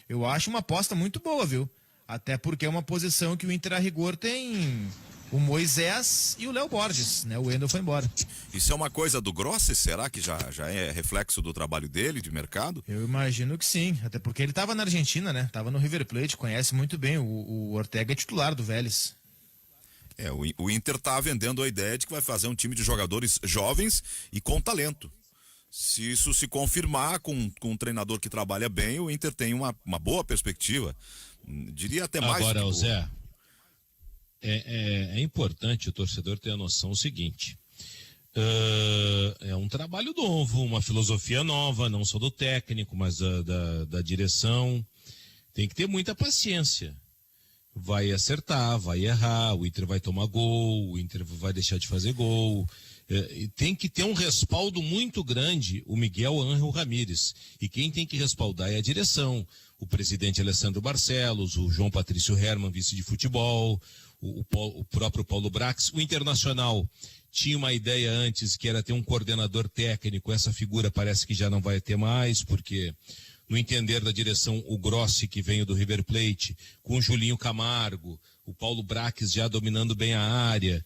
Eu acho uma aposta muito boa, viu? Até porque é uma posição que o Inter, a rigor, tem o Moisés e o Léo Borges, né? O Wendel foi embora. Isso é uma coisa do Grossi? Será que já é reflexo do trabalho dele, de mercado? Eu imagino que sim, até porque ele estava na Argentina, né? Tava no River Plate, conhece muito bem. O Ortega é titular do Vélez. O Inter tá vendendo a ideia de que vai fazer um time de jogadores jovens e com talento. Se isso se confirmar com um treinador que trabalha bem, o Inter tem uma boa perspectiva. Diria até mais. Agora, o Zé, é importante o torcedor ter a noção do seguinte. É um trabalho novo, uma filosofia nova, não só do técnico, mas da direção. Tem que ter muita paciência. Vai acertar, vai errar, o Inter vai tomar gol, o Inter vai deixar de fazer gol. Tem que ter um respaldo muito grande, o Miguel Ángel Ramírez. E quem tem que respaldar é a direção. O presidente Alessandro Barcelos, o João Patrício Herman, vice de futebol, o próprio Paulo Brax. O Internacional tinha uma ideia antes que era ter um coordenador técnico. Essa figura parece que já não vai ter mais, porque no entender da direção, o Grossi, que veio do River Plate, com o Julinho Camargo, o Paulo Brax já dominando bem a área,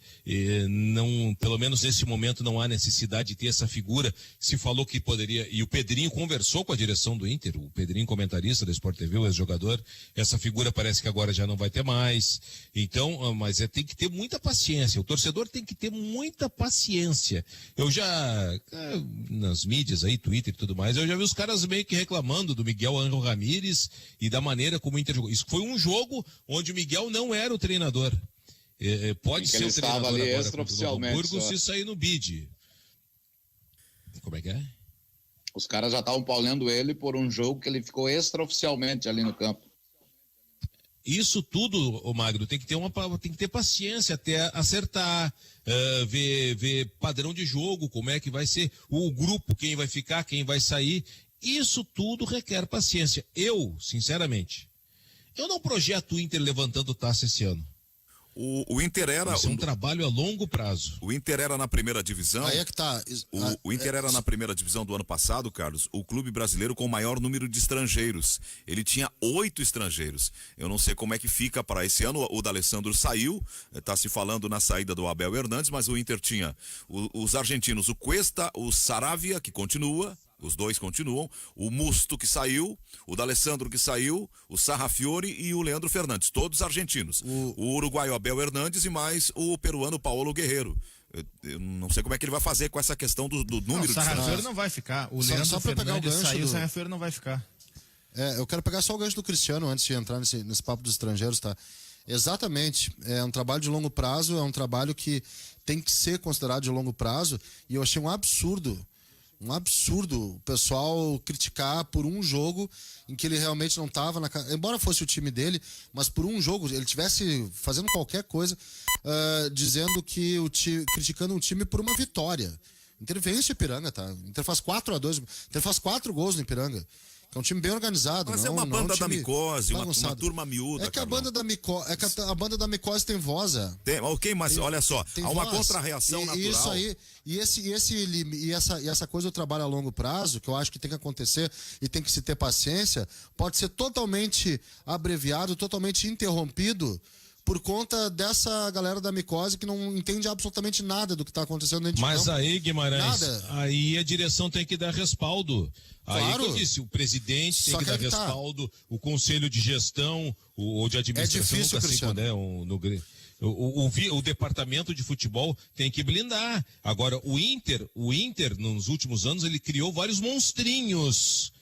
pelo menos nesse momento não há necessidade de ter essa figura. Se falou que poderia, e o Pedrinho conversou com a direção do Inter, o Pedrinho, comentarista da Sport TV, o ex-jogador, essa figura parece que agora já não vai ter mais. Então, mas tem que ter muita paciência, o torcedor tem que ter muita paciência. Eu já, nas mídias aí, Twitter e tudo mais, eu já vi os caras meio que reclamando do Miguel Ángel Ramírez e da maneira como o Inter jogou. Isso foi um jogo onde o Miguel não era o treinador. Pode ser o treinador ali agora extraoficialmente, contra o Novo Hamburgo se sair no bid. Como é que é? Os caras já estavam paulando ele por um jogo que ele ficou extraoficialmente ali no campo. Isso tudo, ô Magno, tem que ter paciência até acertar, ver padrão de jogo, como é que vai ser o grupo, quem vai ficar, quem vai sair. Isso tudo requer paciência. Eu, sinceramente, eu não projeto o Inter levantando taça esse ano. O Inter era... Isso é um trabalho a longo prazo. O Inter era na primeira divisão. Aí é que tá. O Inter era na primeira divisão do ano passado, Carlos, o clube brasileiro com o maior número de estrangeiros. Ele tinha 8 estrangeiros. Eu não sei como é que fica para esse ano. O D'Alessandro saiu, está se falando na saída do Abel Hernandes, mas o Inter tinha os argentinos, o Cuesta, o Saravia, que continua. Os dois continuam, o Musto que saiu, o D'Alessandro que saiu, o Sarrafiore e o Leandro Fernandes, todos argentinos. O uruguaio Abel Hernandes e mais o peruano Paulo Guerreiro. Eu não sei como é que ele vai fazer com essa questão do número de... O Sarrafiore não vai ficar, o Leandro Fernandes saiu, o Sarrafiore não vai ficar. Eu quero pegar só o gancho do Cristiano antes de entrar nesse papo dos estrangeiros, tá? Exatamente, é um trabalho de longo prazo, é um trabalho que tem que ser considerado de longo prazo, e eu achei um absurdo o pessoal criticar por um jogo em que ele realmente não estava embora fosse o time dele, mas por um jogo ele tivesse fazendo qualquer coisa, dizendo que criticando um time por uma vitória. O Inter vence o Ipiranga, tá? O Inter faz 4-2, o Inter faz 4 gols no Ipiranga. É um time bem organizado. Mas não, é uma banda da micose, uma turma miúda. É que a banda da micose tem voz, Ok, mas olha só, há uma contra-reação natural. Isso aí, e essa coisa do trabalho a longo prazo, que eu acho que tem que acontecer e tem que se ter paciência, pode ser totalmente abreviado, totalmente interrompido por conta dessa galera da micose que não entende absolutamente nada do que está acontecendo dentro de campo. Mas aí, Guimarães, nada. Aí a direção tem que dar respaldo. Claro. Aí que eu disse, o presidente tem que dar respaldo, o conselho de gestão, ou de administração, é difícil, nunca assim, o departamento de futebol tem que blindar. Agora, o Inter, nos últimos anos, ele criou vários monstrinhos.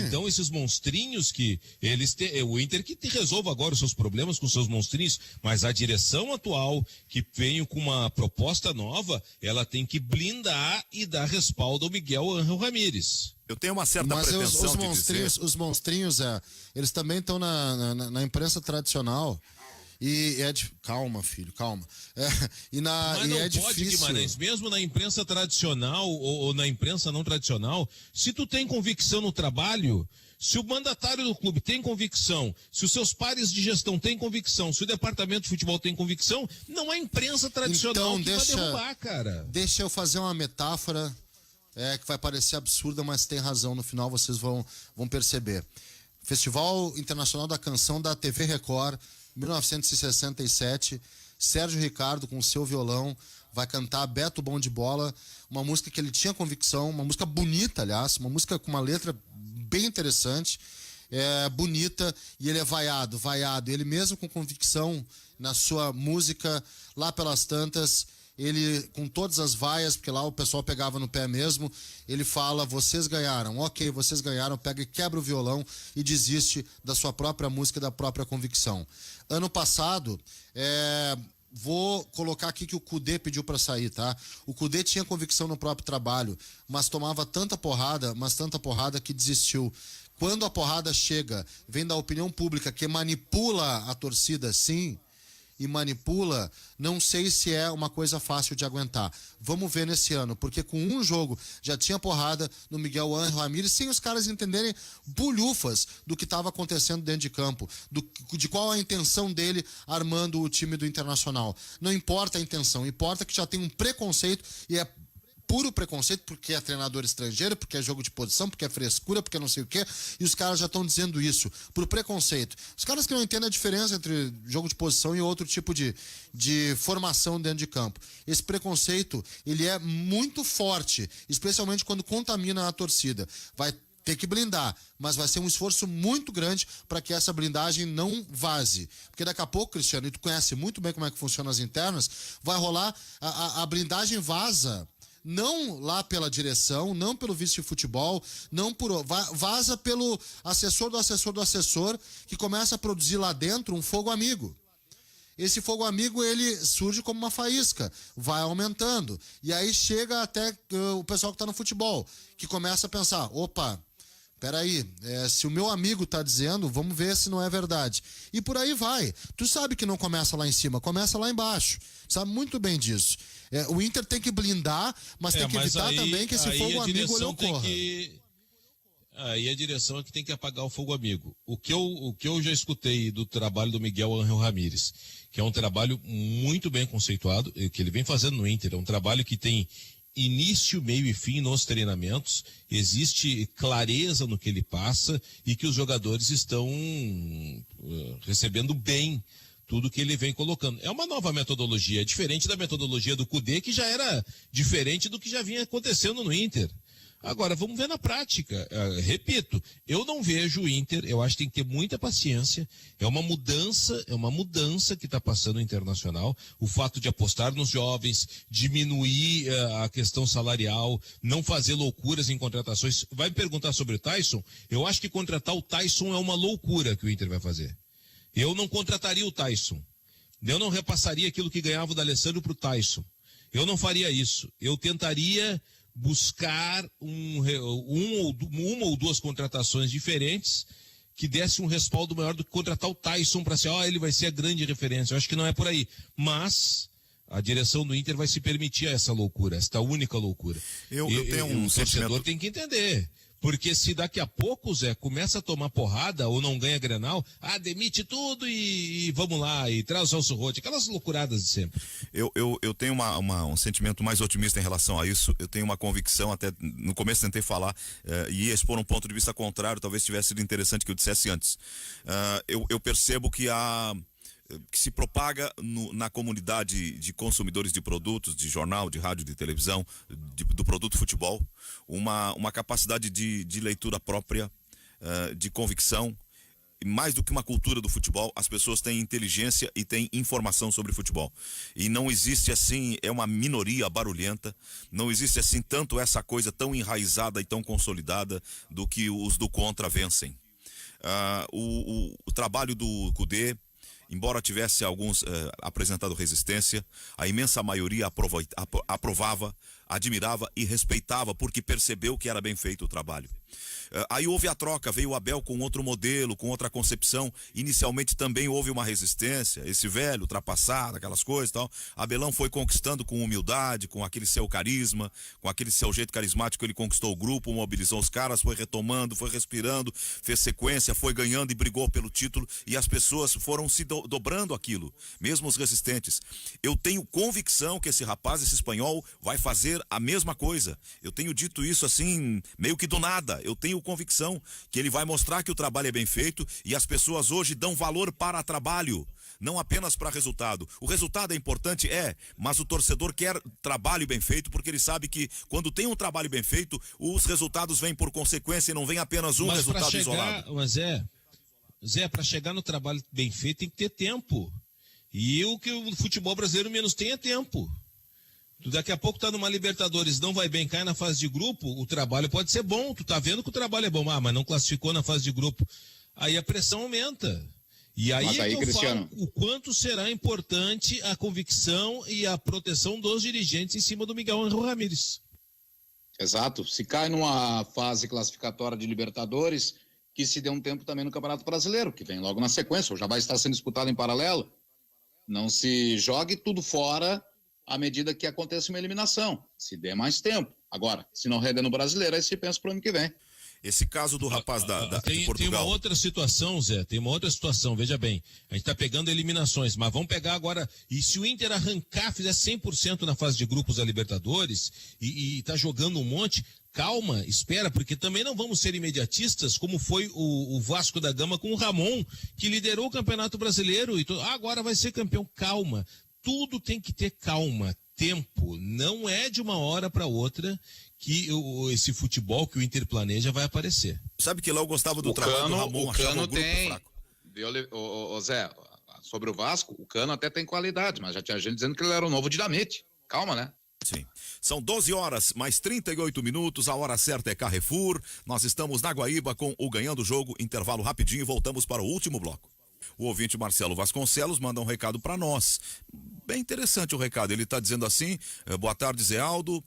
Então esses monstrinhos que o Inter que resolva agora os seus problemas com seus monstrinhos, mas a direção atual que veio com uma proposta nova, ela tem que blindar e dar respaldo ao Miguel Ángel Ramírez. Eu tenho uma certa pretensão os monstrinhos, eles também estão na imprensa tradicional. Calma, filho, calma. Mas não pode, difícil. Guimarães, mesmo na imprensa tradicional ou na imprensa não tradicional, se tu tem convicção no trabalho, se o mandatário do clube tem convicção, se os seus pares de gestão têm convicção, se o departamento de futebol tem convicção, não é imprensa tradicional que vai derrubar, cara. Deixa eu fazer uma metáfora que vai parecer absurda, mas tem razão. No final vocês vão perceber. Festival Internacional da Canção da TV Record, 1967, Sérgio Ricardo com seu violão vai cantar Beto Bom de Bola, uma música que ele tinha convicção, uma música bonita, aliás, uma música com uma letra bem interessante, bonita, e ele é vaiado, ele mesmo com convicção na sua música, lá pelas tantas, ele com todas as vaias, porque lá o pessoal pegava no pé mesmo, ele fala, vocês ganharam, ok, vocês ganharam, pega e quebra o violão e desiste da sua própria música, da própria convicção. Ano passado, vou colocar aqui que o Cudê pediu para sair, tá? O Cudê tinha convicção no próprio trabalho, mas tomava tanta porrada que desistiu. Quando a porrada chega, vem da opinião pública que manipula a torcida, sim, e manipula, não sei se é uma coisa fácil de aguentar. Vamos ver nesse ano, porque com um jogo já tinha porrada no Miguel Ángel Ramírez, sem os caras entenderem bulhufas do que estava acontecendo dentro de campo, de qual a intenção dele armando o time do Internacional. Não importa a intenção, importa que já tem um preconceito, e é puro preconceito, porque é treinador estrangeiro, porque é jogo de posição, porque é frescura, porque não sei o quê, e os caras já estão dizendo isso, por preconceito. Os caras que não entendem a diferença entre jogo de posição e outro tipo de formação dentro de campo. Esse preconceito, ele é muito forte, especialmente quando contamina a torcida. Vai ter que blindar, mas vai ser um esforço muito grande para que essa blindagem não vaze. Porque daqui a pouco, Cristiano, e tu conhece muito bem como é que funciona as internas, vai rolar, a blindagem vaza, não lá pela direção, não pelo vice de futebol, vaza pelo assessor do assessor do assessor, que começa a produzir lá dentro um fogo amigo. Esse fogo amigo, ele surge como uma faísca, vai aumentando. E aí chega até o pessoal que está no futebol, que começa a pensar, opa, peraí, se o meu amigo tá dizendo, vamos ver se não é verdade. E por aí vai. Tu sabe que não começa lá em cima, começa lá embaixo. Sabe muito bem disso. O Inter tem que blindar, mas tem que evitar também que esse fogo amigo ele ocorra. Aí a direção é que tem que apagar o fogo amigo. O que eu já escutei do trabalho do Miguel Ángel Ramírez, que é um trabalho muito bem conceituado, que ele vem fazendo no Inter, é um trabalho que tem início, meio e fim nos treinamentos, existe clareza no que ele passa e que os jogadores estão recebendo bem tudo que ele vem colocando. É uma nova metodologia, é diferente da metodologia do Cudê, que já era diferente do que já vinha acontecendo no Inter. Agora, vamos ver na prática. Repito, eu não vejo o Inter, eu acho que tem que ter muita paciência. É uma mudança que está passando no Internacional. O fato de apostar nos jovens, diminuir a questão salarial, não fazer loucuras em contratações. Vai me perguntar sobre o Tyson? Eu acho que contratar o Tyson é uma loucura que o Inter vai fazer. Eu não contrataria o Tyson. Eu não repassaria aquilo que ganhava o D'Alessandro para o Tyson. Eu não faria isso. Eu tentaria buscar uma ou duas contratações diferentes que desse um respaldo maior do que contratar o Tyson para ser, ele vai ser a grande referência. Eu acho que não é por aí. Mas a direção do Inter vai se permitir essa loucura, esta única loucura. Eu tenho um o torcedor tem que entender. Porque se daqui a pouco, Zé, começa a tomar porrada ou não ganha Grenal, demite tudo e vamos lá, e traz o Celso Roth, aquelas loucuradas de sempre. Eu tenho um sentimento mais otimista em relação a isso. Eu tenho uma convicção, até no começo tentei falar e ia expor um ponto de vista contrário, talvez tivesse sido interessante que eu dissesse antes. Eu percebo que se propaga na comunidade de consumidores de produtos, de jornal, de rádio, de televisão, do produto futebol, uma capacidade de leitura própria, de convicção. Mais do que uma cultura do futebol, as pessoas têm inteligência e têm informação sobre futebol. E não existe assim, é uma minoria barulhenta, não existe assim tanto essa coisa tão enraizada e tão consolidada do que os do contra vencem. O trabalho do Cudê, embora tivesse alguns apresentado resistência, a imensa maioria aprovava, admirava e respeitava, porque percebeu que era bem feito o trabalho. Aí houve a troca, veio o Abel com outro modelo, com outra concepção. Inicialmente também houve uma resistência, esse velho, ultrapassado, aquelas coisas e tal. Abelão foi conquistando com humildade, com aquele seu carisma, com aquele seu jeito carismático, ele conquistou o grupo, mobilizou os caras, foi retomando, foi respirando, fez sequência, foi ganhando e brigou pelo título, e as pessoas foram se dobrando aquilo, mesmo os resistentes. Eu tenho convicção que esse rapaz, esse espanhol, vai fazer a mesma coisa. Eu tenho dito isso assim, meio que do nada. Eu tenho convicção que ele vai mostrar que o trabalho é bem feito, e as pessoas hoje dão valor para trabalho, não apenas para resultado. O resultado é importante, mas o torcedor quer trabalho bem feito, porque ele sabe que quando tem um trabalho bem feito, os resultados vêm por consequência e não vem apenas um resultado isolado. Mas Zé, para chegar no trabalho bem feito tem que ter tempo. E o que o futebol brasileiro menos tem é tempo. Tu daqui a pouco tá numa Libertadores, não vai bem, cai na fase de grupo, o trabalho pode ser bom, tu tá vendo que o trabalho é bom, mas não classificou na fase de grupo. Aí a pressão aumenta. E aí, que eu Cristiano, falo o quanto será importante a convicção e a proteção dos dirigentes em cima do Miguel Ángel Ramírez. Exato. Se cai numa fase classificatória de Libertadores, que se dê um tempo também no Campeonato Brasileiro, que vem logo na sequência, ou já vai estar sendo disputado em paralelo. Não se jogue tudo fora à medida que aconteça uma eliminação. Se dê mais tempo. Agora, se não render no Brasileiro, aí se pensa pro ano que vem. Esse caso do rapaz de Portugal. Tem uma outra situação, Zé, veja bem, a gente tá pegando eliminações, mas vamos pegar agora, e se o Inter arrancar, fizer 100% na fase de grupos da Libertadores, e tá jogando um monte, calma, espera, porque também não vamos ser imediatistas, como foi o Vasco da Gama com o Ramon, que liderou o Campeonato Brasileiro, e agora vai ser campeão. Calma, tudo tem que ter calma, tempo, não é de uma hora para outra que esse futebol que o Inter planeja vai aparecer. Sabe que lá eu gostava do trabalho do Ramon, achava o grupo fraco. Zé, sobre o Vasco, o Cano até tem qualidade, mas já tinha gente dizendo que ele era o novo Dinamite. Calma, né? Sim. São 12 horas, mais 38 minutos, a hora certa é Carrefour. Nós estamos na Guaíba com o Ganhando o Jogo, intervalo rapidinho e voltamos para o último bloco. O ouvinte Marcelo Vasconcelos manda um recado para nós. Bem interessante o recado, ele está dizendo assim: boa tarde, Zé Aldo.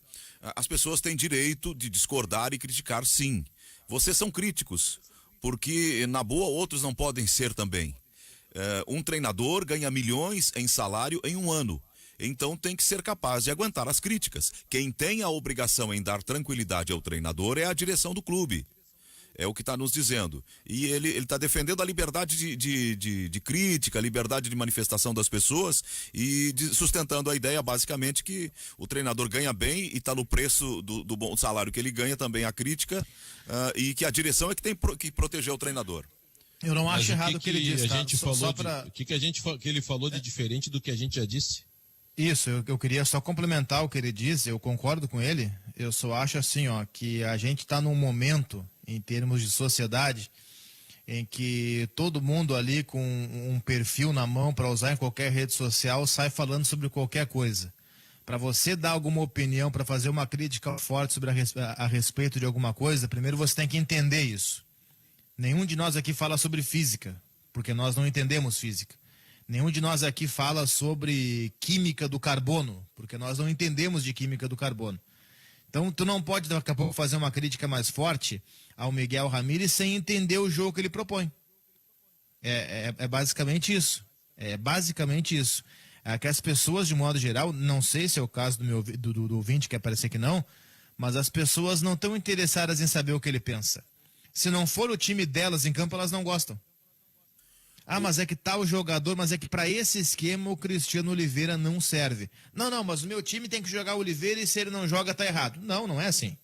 As pessoas têm direito de discordar e criticar, sim. Vocês são críticos, porque na boa outros não podem ser também. Um treinador ganha milhões em salário em um ano. Então tem que ser capaz de aguentar as críticas. Quem tem a obrigação em dar tranquilidade ao treinador é a direção do clube. É o que está nos dizendo. E ele está defendendo a liberdade de crítica, a liberdade de manifestação das pessoas e sustentando a ideia, basicamente, que o treinador ganha bem e está no preço do bom salário que ele ganha também a crítica, e que a direção é que tem que proteger o treinador. Eu não acho errado o que ele disse, tá? O que ele falou de diferente do que a gente já disse? Isso, eu queria só complementar o que ele diz, eu concordo com ele, eu só acho assim, ó, que a gente está num momento, em termos de sociedade, em que todo mundo ali com um perfil na mão para usar em qualquer rede social sai falando sobre qualquer coisa. Para você dar alguma opinião, para fazer uma crítica forte sobre a respeito de alguma coisa, primeiro você tem que entender isso. Nenhum de nós aqui fala sobre física, porque nós não entendemos física. Nenhum de nós aqui fala sobre química do carbono, porque nós não entendemos de química do carbono. Então, tu não pode daqui a pouco fazer uma crítica mais forte ao Miguel Ramírez sem entender o jogo que ele propõe. É basicamente isso. É basicamente isso. É que as pessoas, de modo geral, não sei se é o caso do ouvinte, que parece que não, mas as pessoas não estão interessadas em saber o que ele pensa. Se não for o time delas em campo, elas não gostam. Ah, mas é que tal jogador, mas é que para esse esquema o Cristiano Oliveira não serve. Não, mas o meu time tem que jogar o Oliveira e se ele não joga tá errado. Não é assim.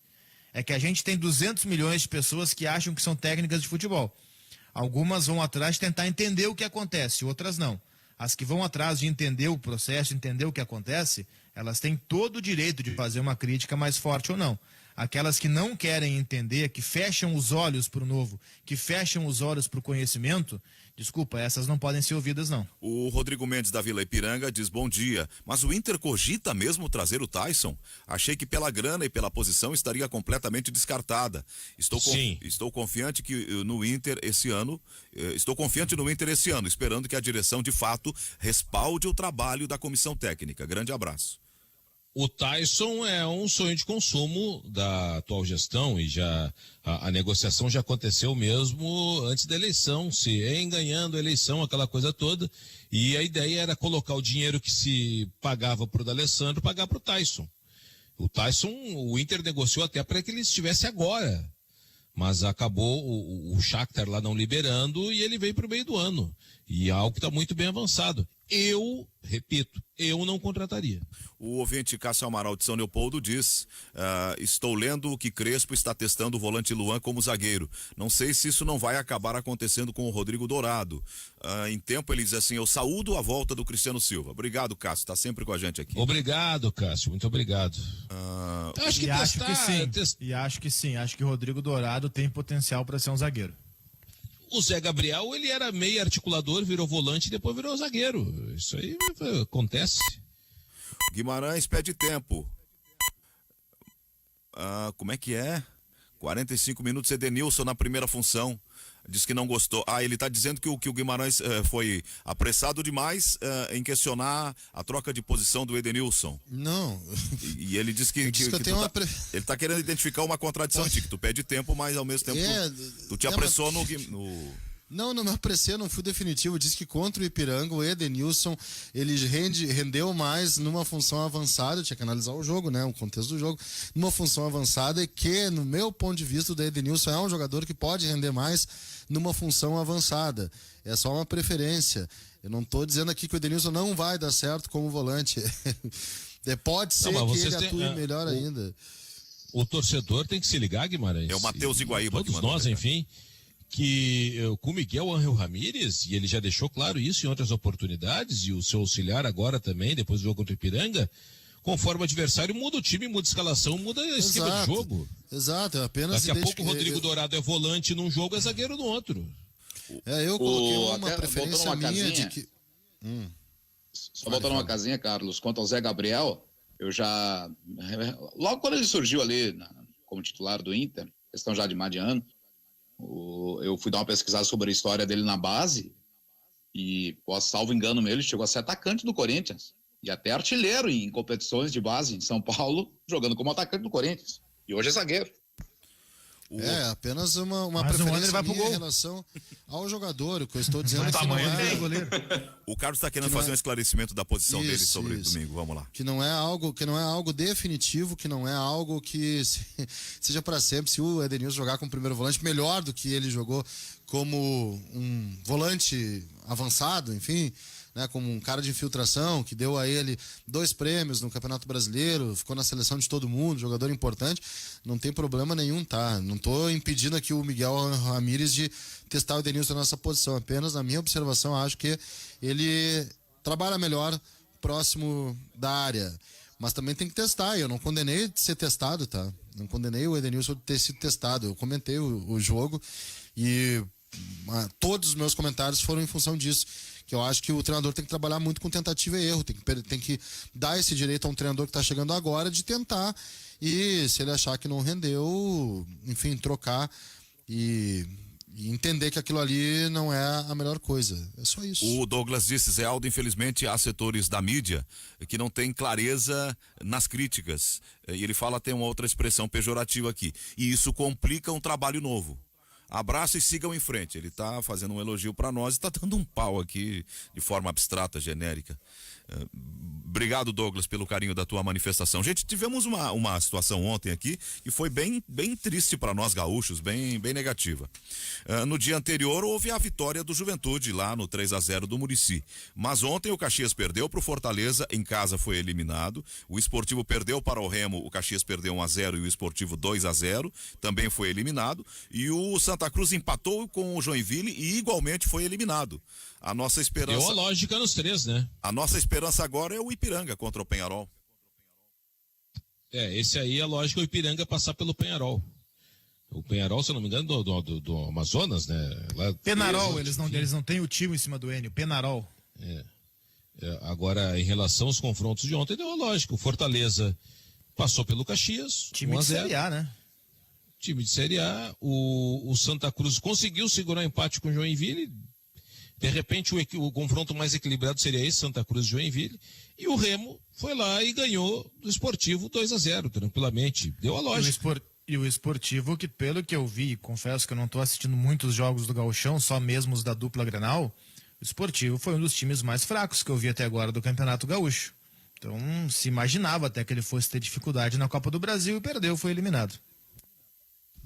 É que a gente tem 200 milhões de pessoas que acham que são técnicas de futebol. Algumas vão atrás de tentar entender o que acontece, outras não. As que vão atrás de entender o processo, entender o que acontece, elas têm todo o direito de fazer uma crítica mais forte ou não. Aquelas que não querem entender, que fecham os olhos para o novo, que fecham os olhos para o conhecimento, desculpa, essas não podem ser ouvidas, não. O Rodrigo Mendes da Vila Ipiranga diz: bom dia, mas o Inter cogita mesmo trazer o Tyson? Achei que pela grana e pela posição estaria completamente descartada. Estou confiante que no Inter esse ano, esperando que a direção de fato respalde o trabalho da comissão técnica. Grande abraço. O Tyson é um sonho de consumo da atual gestão e já a negociação já aconteceu mesmo antes da eleição, ganhando a eleição, aquela coisa toda, e a ideia era colocar o dinheiro que se pagava para o D'Alessandro, pagar para o Tyson. O Tyson, o Inter negociou até para que ele estivesse agora, mas acabou o Shakhtar lá não liberando e ele veio para o meio do ano, e é algo que está muito bem avançado. Eu, repito, eu não contrataria. O ouvinte Cássio Amaral de São Leopoldo diz: estou lendo que Crespo está testando o volante Luan como zagueiro. Não sei se isso não vai acabar acontecendo com o Rodrigo Dourado. Em tempo ele diz assim: eu saúdo a volta do Cristiano Silva. Obrigado, Cássio, está sempre com a gente aqui. Obrigado, Cássio, muito obrigado. Acho que sim. Acho que o Rodrigo Dourado tem potencial para ser um zagueiro. O Zé Gabriel, ele era meio articulador, virou volante e depois virou zagueiro. Isso aí acontece. Guimarães pede tempo. Como é que é? 45 minutos, Edenilson na primeira função. Diz que não gostou. Ele está dizendo que o Guimarães foi apressado demais em questionar a troca de posição do Edenilson. Não. E ele diz que ele está querendo identificar uma contradição aqui, que tu pede tempo, mas ao mesmo tempo tu te apressou no... Não me apressei, não fui definitivo. Diz que contra o Ipiranga, o Edenilson, ele rendeu mais numa função avançada. Eu tinha que analisar o jogo, né? O contexto do jogo. Numa função avançada e que, no meu ponto de vista, o Edenilson é um jogador que pode render mais numa função avançada. É só uma preferência. Eu não estou dizendo aqui que o Edenilson não vai dar certo como volante. Pode ser que ele atue melhor ainda. O torcedor tem que se ligar, Guimarães. É o Matheus Iguaíba. Todos nós, enfim, que com o Miguel Ángel Ramírez, e ele já deixou claro isso em outras oportunidades, e o seu auxiliar agora também, depois do jogo contra o Ipiranga, conforme o adversário muda o time, muda a escalação, muda o esquema de jogo. Exato, é apenas... Daqui a pouco o Rodrigo Dourado é volante num jogo, é zagueiro no outro. Eu coloquei uma preferência minha de que... Só voltando uma casinha, Carlos, quanto ao Zé Gabriel, eu já... Logo quando ele surgiu ali como titular do Inter, questão já de mais de ano, eu fui dar uma pesquisada sobre a história dele na base e, salvo engano ele chegou a ser atacante do Corinthians e até artilheiro em competições de base em São Paulo, jogando como atacante do Corinthians. E hoje é zagueiro. É apenas uma Mas um ano ele preferência vai pro minha em gol. relação ao jogador. O que eu estou dizendo é que não Tamanho é... dele, goleiro. O Carlos está querendo Que não fazer é- um esclarecimento da posição dele Isso, sobre isso. domingo. Vamos lá. que não é algo definitivo, que não é algo que seja para sempre. Se o Edenilson jogar como primeiro volante, melhor do que ele jogou como um volante avançado, enfim, né, como um cara de infiltração, que deu a ele 2 prêmios no Campeonato Brasileiro, ficou na seleção de todo mundo, jogador importante, não tem problema nenhum, tá? Não tô impedindo aqui o Miguel Ramírez de testar o Edenilson nessa posição, apenas na minha observação, acho que ele trabalha melhor próximo da área, mas também tem que testar. Eu não condenei de ser testado, tá? Não condenei o Edenilson de ter sido testado. Eu comentei o jogo e todos os meus comentários foram em função disso, que eu acho que o treinador tem que trabalhar muito com tentativa e erro, tem que dar esse direito a um treinador que está chegando agora de tentar, e se ele achar que não rendeu, enfim, trocar e entender que aquilo ali não é a melhor coisa. É só isso. O Douglas disse, Zé Aldo, infelizmente há setores da mídia que não tem clareza nas críticas. E ele fala, tem uma outra expressão pejorativa aqui. E isso complica um trabalho novo. Abraço e sigam em frente. Ele está fazendo um elogio para nós e está dando um pau aqui de forma abstrata, genérica. Obrigado, Douglas, pelo carinho da tua manifestação. Gente, tivemos uma situação ontem aqui que foi bem triste para nós gaúchos, bem negativa. No dia anterior houve a vitória do Juventude lá no 3-0 do Muricy. Mas ontem o Caxias perdeu para o Fortaleza, em casa foi eliminado. O Esportivo perdeu para o Remo, o Caxias perdeu 1-0 e o Esportivo 2-0, também foi eliminado. E o Santa Cruz empatou com o Joinville e igualmente foi eliminado. A nossa esperança... Deu a lógica nos 3, né? A nossa esperança agora é o Ipiranga contra o Penharol. Esse aí é lógico, o Ipiranga passar pelo Penharol. O Penharol, se eu não me engano, do Amazonas, né? Lá, Penarol, eles não têm o time em cima do Enio, Penarol. Agora, em relação aos confrontos de ontem, deu a lógica. O Fortaleza passou pelo Caxias. Time de Série A, né? Time de Série A. O Santa Cruz conseguiu segurar o empate com o Joinville. De repente, o confronto mais equilibrado seria esse, Santa Cruz e Joinville. E o Remo foi lá e ganhou do Esportivo 2-0, tranquilamente. Deu a lógica. E o Esportivo, que pelo que eu vi, confesso que eu não estou assistindo muitos jogos do Gauchão, só mesmo os da dupla Grenal, o Esportivo foi um dos times mais fracos que eu vi até agora do Campeonato Gaúcho. Então, se imaginava até que ele fosse ter dificuldade na Copa do Brasil e perdeu, foi eliminado.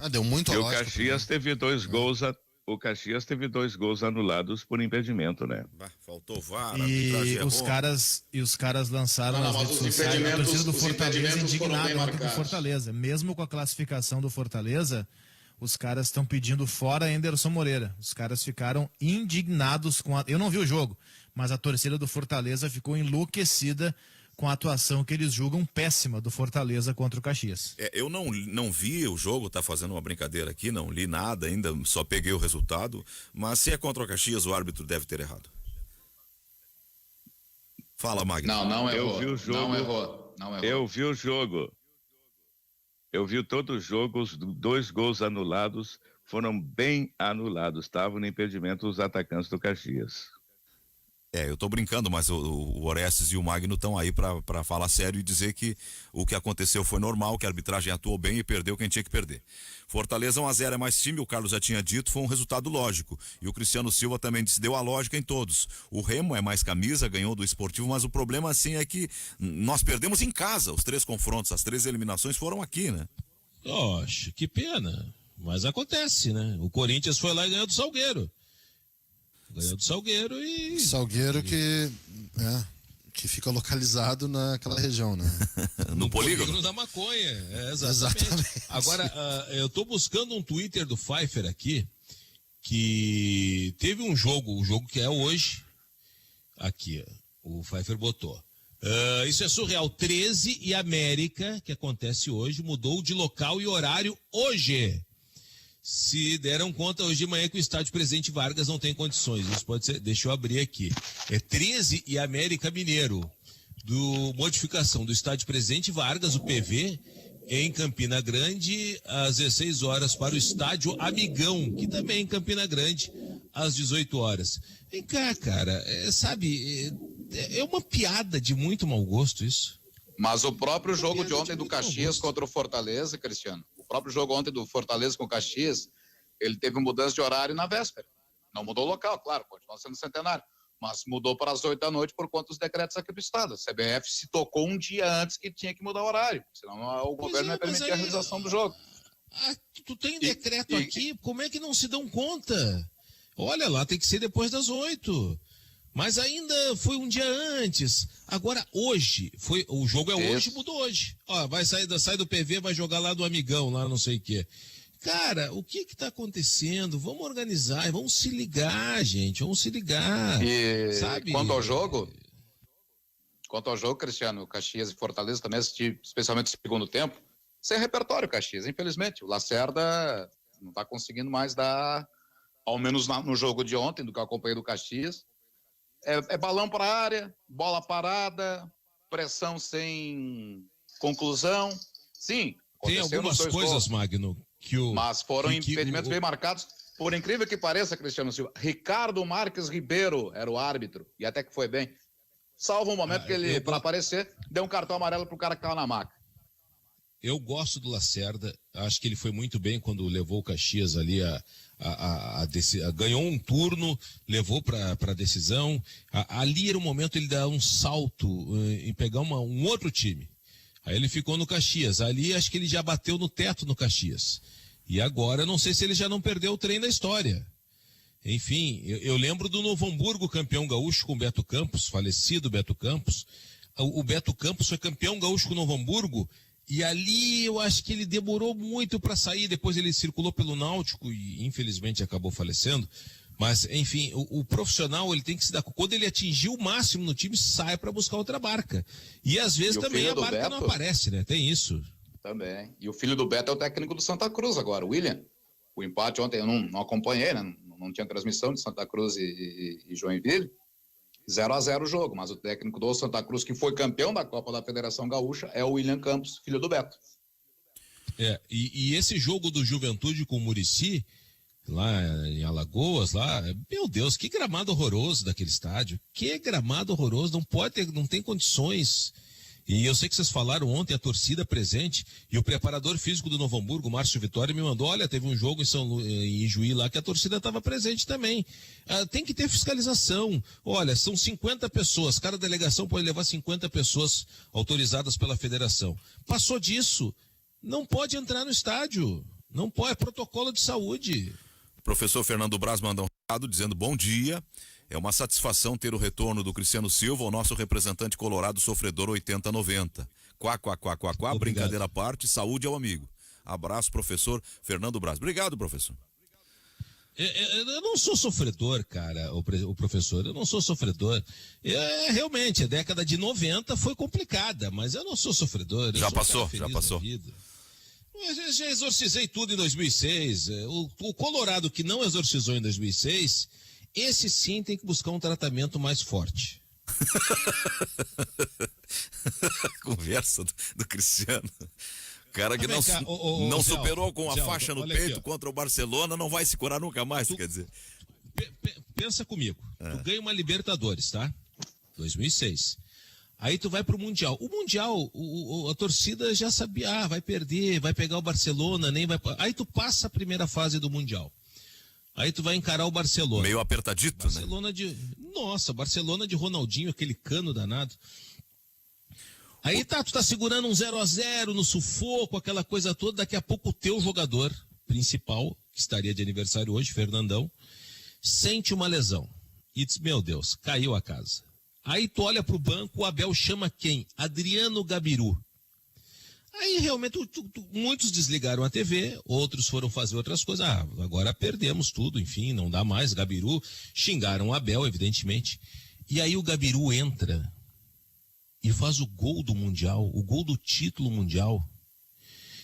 Deu muito E o Caxias teve 2 gols... O Caxias teve 2 gols anulados por impedimento, né? Faltou VAR, E os caras lançaram nas redes sociais a torcida do Fortaleza indignada ontem com o Fortaleza. Mesmo com a classificação do Fortaleza, os caras estão pedindo fora Anderson Moreira. Os caras ficaram indignados com eu não vi o jogo, mas a torcida do Fortaleza ficou enlouquecida com a atuação que eles julgam péssima do Fortaleza contra o Caxias. Eu não vi o jogo, tá fazendo uma brincadeira aqui, não li nada ainda, só peguei o resultado, mas se é contra o Caxias, o árbitro deve ter errado. Fala, Magno. Não errou. Eu vi o jogo. Não errou. Eu vi o jogo. Eu vi todo o jogo, os 2 gols anulados foram bem anulados, estavam no impedimento os atacantes do Caxias. Eu tô brincando, mas o Orestes e o Magno estão aí para falar sério e dizer que o que aconteceu foi normal, que a arbitragem atuou bem e perdeu quem tinha que perder. Fortaleza 1-0 é mais time, o Carlos já tinha dito, foi um resultado lógico. E o Cristiano Silva também disse, deu a lógica em todos. O Remo é mais camisa, ganhou do Esportivo, mas o problema assim é que nós perdemos em casa os 3 confrontos, as 3 eliminações foram aqui, né? Oxe, que pena. Mas acontece, né? O Corinthians foi lá e ganhou do Salgueiro. Ganhou do Salgueiro e... Salgueiro que fica localizado naquela região, né? No polígono da maconha. Exatamente. Agora, eu tô buscando um Twitter do Pfeiffer aqui, que teve o jogo que é hoje, aqui, o Pfeiffer botou. Isso é surreal. 13 e América, que acontece hoje, mudou de local e horário hoje. Se deram conta hoje de manhã que o estádio Presidente Vargas não tem condições. Isso pode ser, deixa eu abrir aqui. 13 e América Mineiro, modificação do estádio Presidente Vargas, o PV, em Campina Grande, às 16 horas, para o estádio Amigão, que também é em Campina Grande, às 18 horas. Vem cá, cara, é uma piada de muito mau gosto isso. Mas o próprio jogo de ontem do Caxias contra o Fortaleza, Cristiano, próprio jogo ontem do Fortaleza com o Caxias, ele teve mudança de horário na véspera. Não mudou o local, claro, continua sendo Centenário, mas mudou para as 8 da noite por conta dos decretos aqui do Estado. A CBF se tocou um dia antes que tinha que mudar o horário, senão o governo não ia permitir a realização do jogo. Tu tem decreto aqui, como é que não se dão conta? Olha lá, tem que ser depois das 8. Mas ainda foi um dia antes. Agora, hoje, o jogo é hoje, mudou hoje. Ó, sai do PV, vai jogar lá do Amigão, lá não sei o quê. Cara, o que está acontecendo? Vamos organizar, vamos se ligar, gente, vamos se ligar. E sabe? Quanto ao jogo, Cristiano, Caxias e Fortaleza, também assisti, especialmente no segundo tempo, sem repertório, Caxias, infelizmente. O Lacerda não está conseguindo mais dar, ao menos no jogo de ontem, do que eu acompanhei do Caxias. É balão para a área, bola parada, pressão sem conclusão. Sim, tem algumas coisas, Magno, mas foram impedimentos bem marcados. Por incrível que pareça, Cristiano Silva, Ricardo Marques Ribeiro era o árbitro, e até que foi bem. Salvo um momento que ele, para aparecer, deu um cartão amarelo pro cara que tava na maca. Eu gosto do Lacerda, acho que ele foi muito bem quando levou o Caxias ali ganhou um turno, levou para a decisão. Ali era o momento ele dar um salto em pegar um outro time. Aí ele ficou no Caxias. Ali acho que ele já bateu no teto no Caxias. E agora não sei se ele já não perdeu o trem da história. Enfim, eu lembro do Novo Hamburgo, campeão gaúcho com o Beto Campos, falecido Beto Campos. O Beto Campos foi campeão gaúcho com o Novo Hamburgo. E ali eu acho que ele demorou muito para sair, depois ele circulou pelo Náutico e infelizmente acabou falecendo. Mas, enfim, o profissional ele tem que se dar conta. Quando ele atingir o máximo no time, sai para buscar outra barca. E às vezes também a barca Beto não aparece, né? Tem isso. Também. E o filho do Beto é o técnico do Santa Cruz agora, o William. O empate ontem eu não acompanhei, né? Não tinha transmissão de Santa Cruz e Joinville. 0-0 o jogo, mas o técnico do Santa Cruz, que foi campeão da Copa da Federação Gaúcha, é o William Campos, filho do Beto. E esse jogo do Juventude com o Muricy, lá em Alagoas, meu Deus, que gramado horroroso daquele estádio. Que gramado horroroso, não tem condições. E eu sei que vocês falaram ontem, a torcida presente, e o preparador físico do Novo Hamburgo, Márcio Vitória, me mandou, olha, teve um jogo em Juí lá que a torcida estava presente também. Tem que ter fiscalização. Olha, são 50 pessoas, cada delegação pode levar 50 pessoas autorizadas pela federação. Passou disso, não pode entrar no estádio. Não pode, é protocolo de saúde. O professor Fernando Braz mandou um recado dizendo bom dia. É uma satisfação ter o retorno do Cristiano Silva, o nosso representante colorado sofredor 80-90. Quá, brincadeira à parte, saúde ao amigo. Abraço, professor Fernando Braz. Obrigado, professor. Eu não sou sofredor, cara, o professor, eu não sou sofredor. Realmente, a década de 90 foi complicada, mas eu não sou sofredor. Já passou. Eu já exorcizei tudo em 2006. O Colorado que não exorcizou em 2006... esse sim tem que buscar um tratamento mais forte. Conversa do Cristiano. Cara que não superou com a faixa no peito aqui, contra o Barcelona, não vai se curar nunca mais, quer dizer. Pensa comigo. Tu ganha uma Libertadores, tá? 2006. Aí tu vai pro Mundial. O Mundial, a torcida já sabia, vai perder, vai pegar o Barcelona, nem vai... Aí tu passa a primeira fase do Mundial. Aí tu vai encarar o Barcelona. Meio apertadito, Barcelona, né? Barcelona de Ronaldinho, aquele cano danado. Aí tu tá segurando um 0-0 no sufoco, aquela coisa toda. Daqui a pouco o teu jogador principal, que estaria de aniversário hoje, Fernandão, sente uma lesão. E diz, meu Deus, caiu a casa. Aí tu olha pro banco, o Abel chama quem? Adriano Gabiru. Aí realmente muitos desligaram a TV, outros foram fazer outras coisas. Agora perdemos tudo, enfim, não dá mais. Gabiru, xingaram o Abel, evidentemente. E aí o Gabiru entra e faz o gol do Mundial, o gol do título mundial.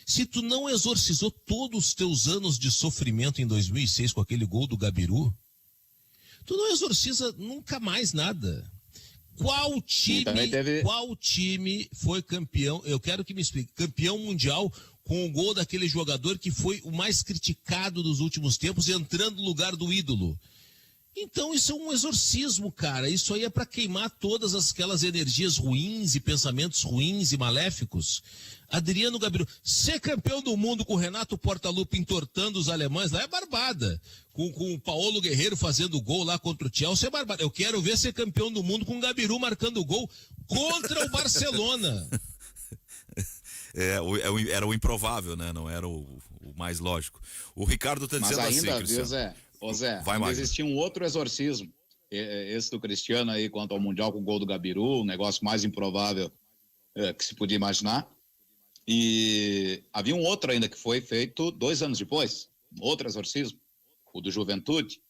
Se tu não exorcizou todos os teus anos de sofrimento em 2006 com aquele gol do Gabiru, tu não exorciza nunca mais nada. Qual time foi campeão? Eu quero que me explique. Campeão mundial com o gol daquele jogador que foi o mais criticado dos últimos tempos, entrando no lugar do ídolo. Então isso é um exorcismo, cara. Isso aí é para queimar todas aquelas energias ruins e pensamentos ruins e maléficos. Adriano Gabiru, ser campeão do mundo com o Renato Portaluppi entortando os alemães lá é barbada. Com o Paulo Guerreiro fazendo gol lá contra o Chelsea é barbada. Eu quero ver ser campeão do mundo com o Gabiru marcando gol contra o Barcelona. Era o improvável, né? Não era o mais lógico. O Ricardo está dizendo ainda, assim, Cristiano. Zé, Vai, ainda Magno. existia um outro exorcismo. Esse do Cristiano aí quanto ao Mundial com o gol do Gabiru, um negócio mais improvável que se podia imaginar. E havia um outro ainda que foi feito 2 anos depois, outro exorcismo, o do Juventude,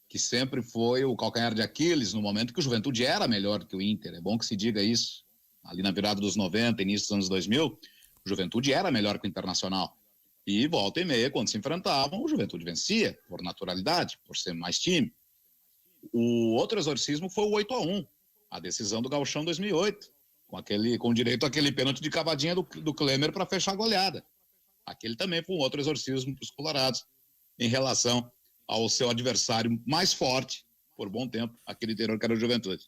que sempre foi o calcanhar de Aquiles no momento que o Juventude era melhor que o Inter. É bom que se diga isso. Ali na virada dos 90, início dos anos 2000, o Juventude era melhor que o Internacional. E volta e meia, quando se enfrentavam, o Juventude vencia, por naturalidade, por ser mais time. O outro exorcismo foi o 8-1, a decisão do Gauchão 2008, com direito àquele pênalti de cavadinha do Klemer para fechar a goleada. Aquele também foi um outro exorcismo para os colorados, em relação ao seu adversário mais forte, por bom tempo, aquele interior que era o Juventude.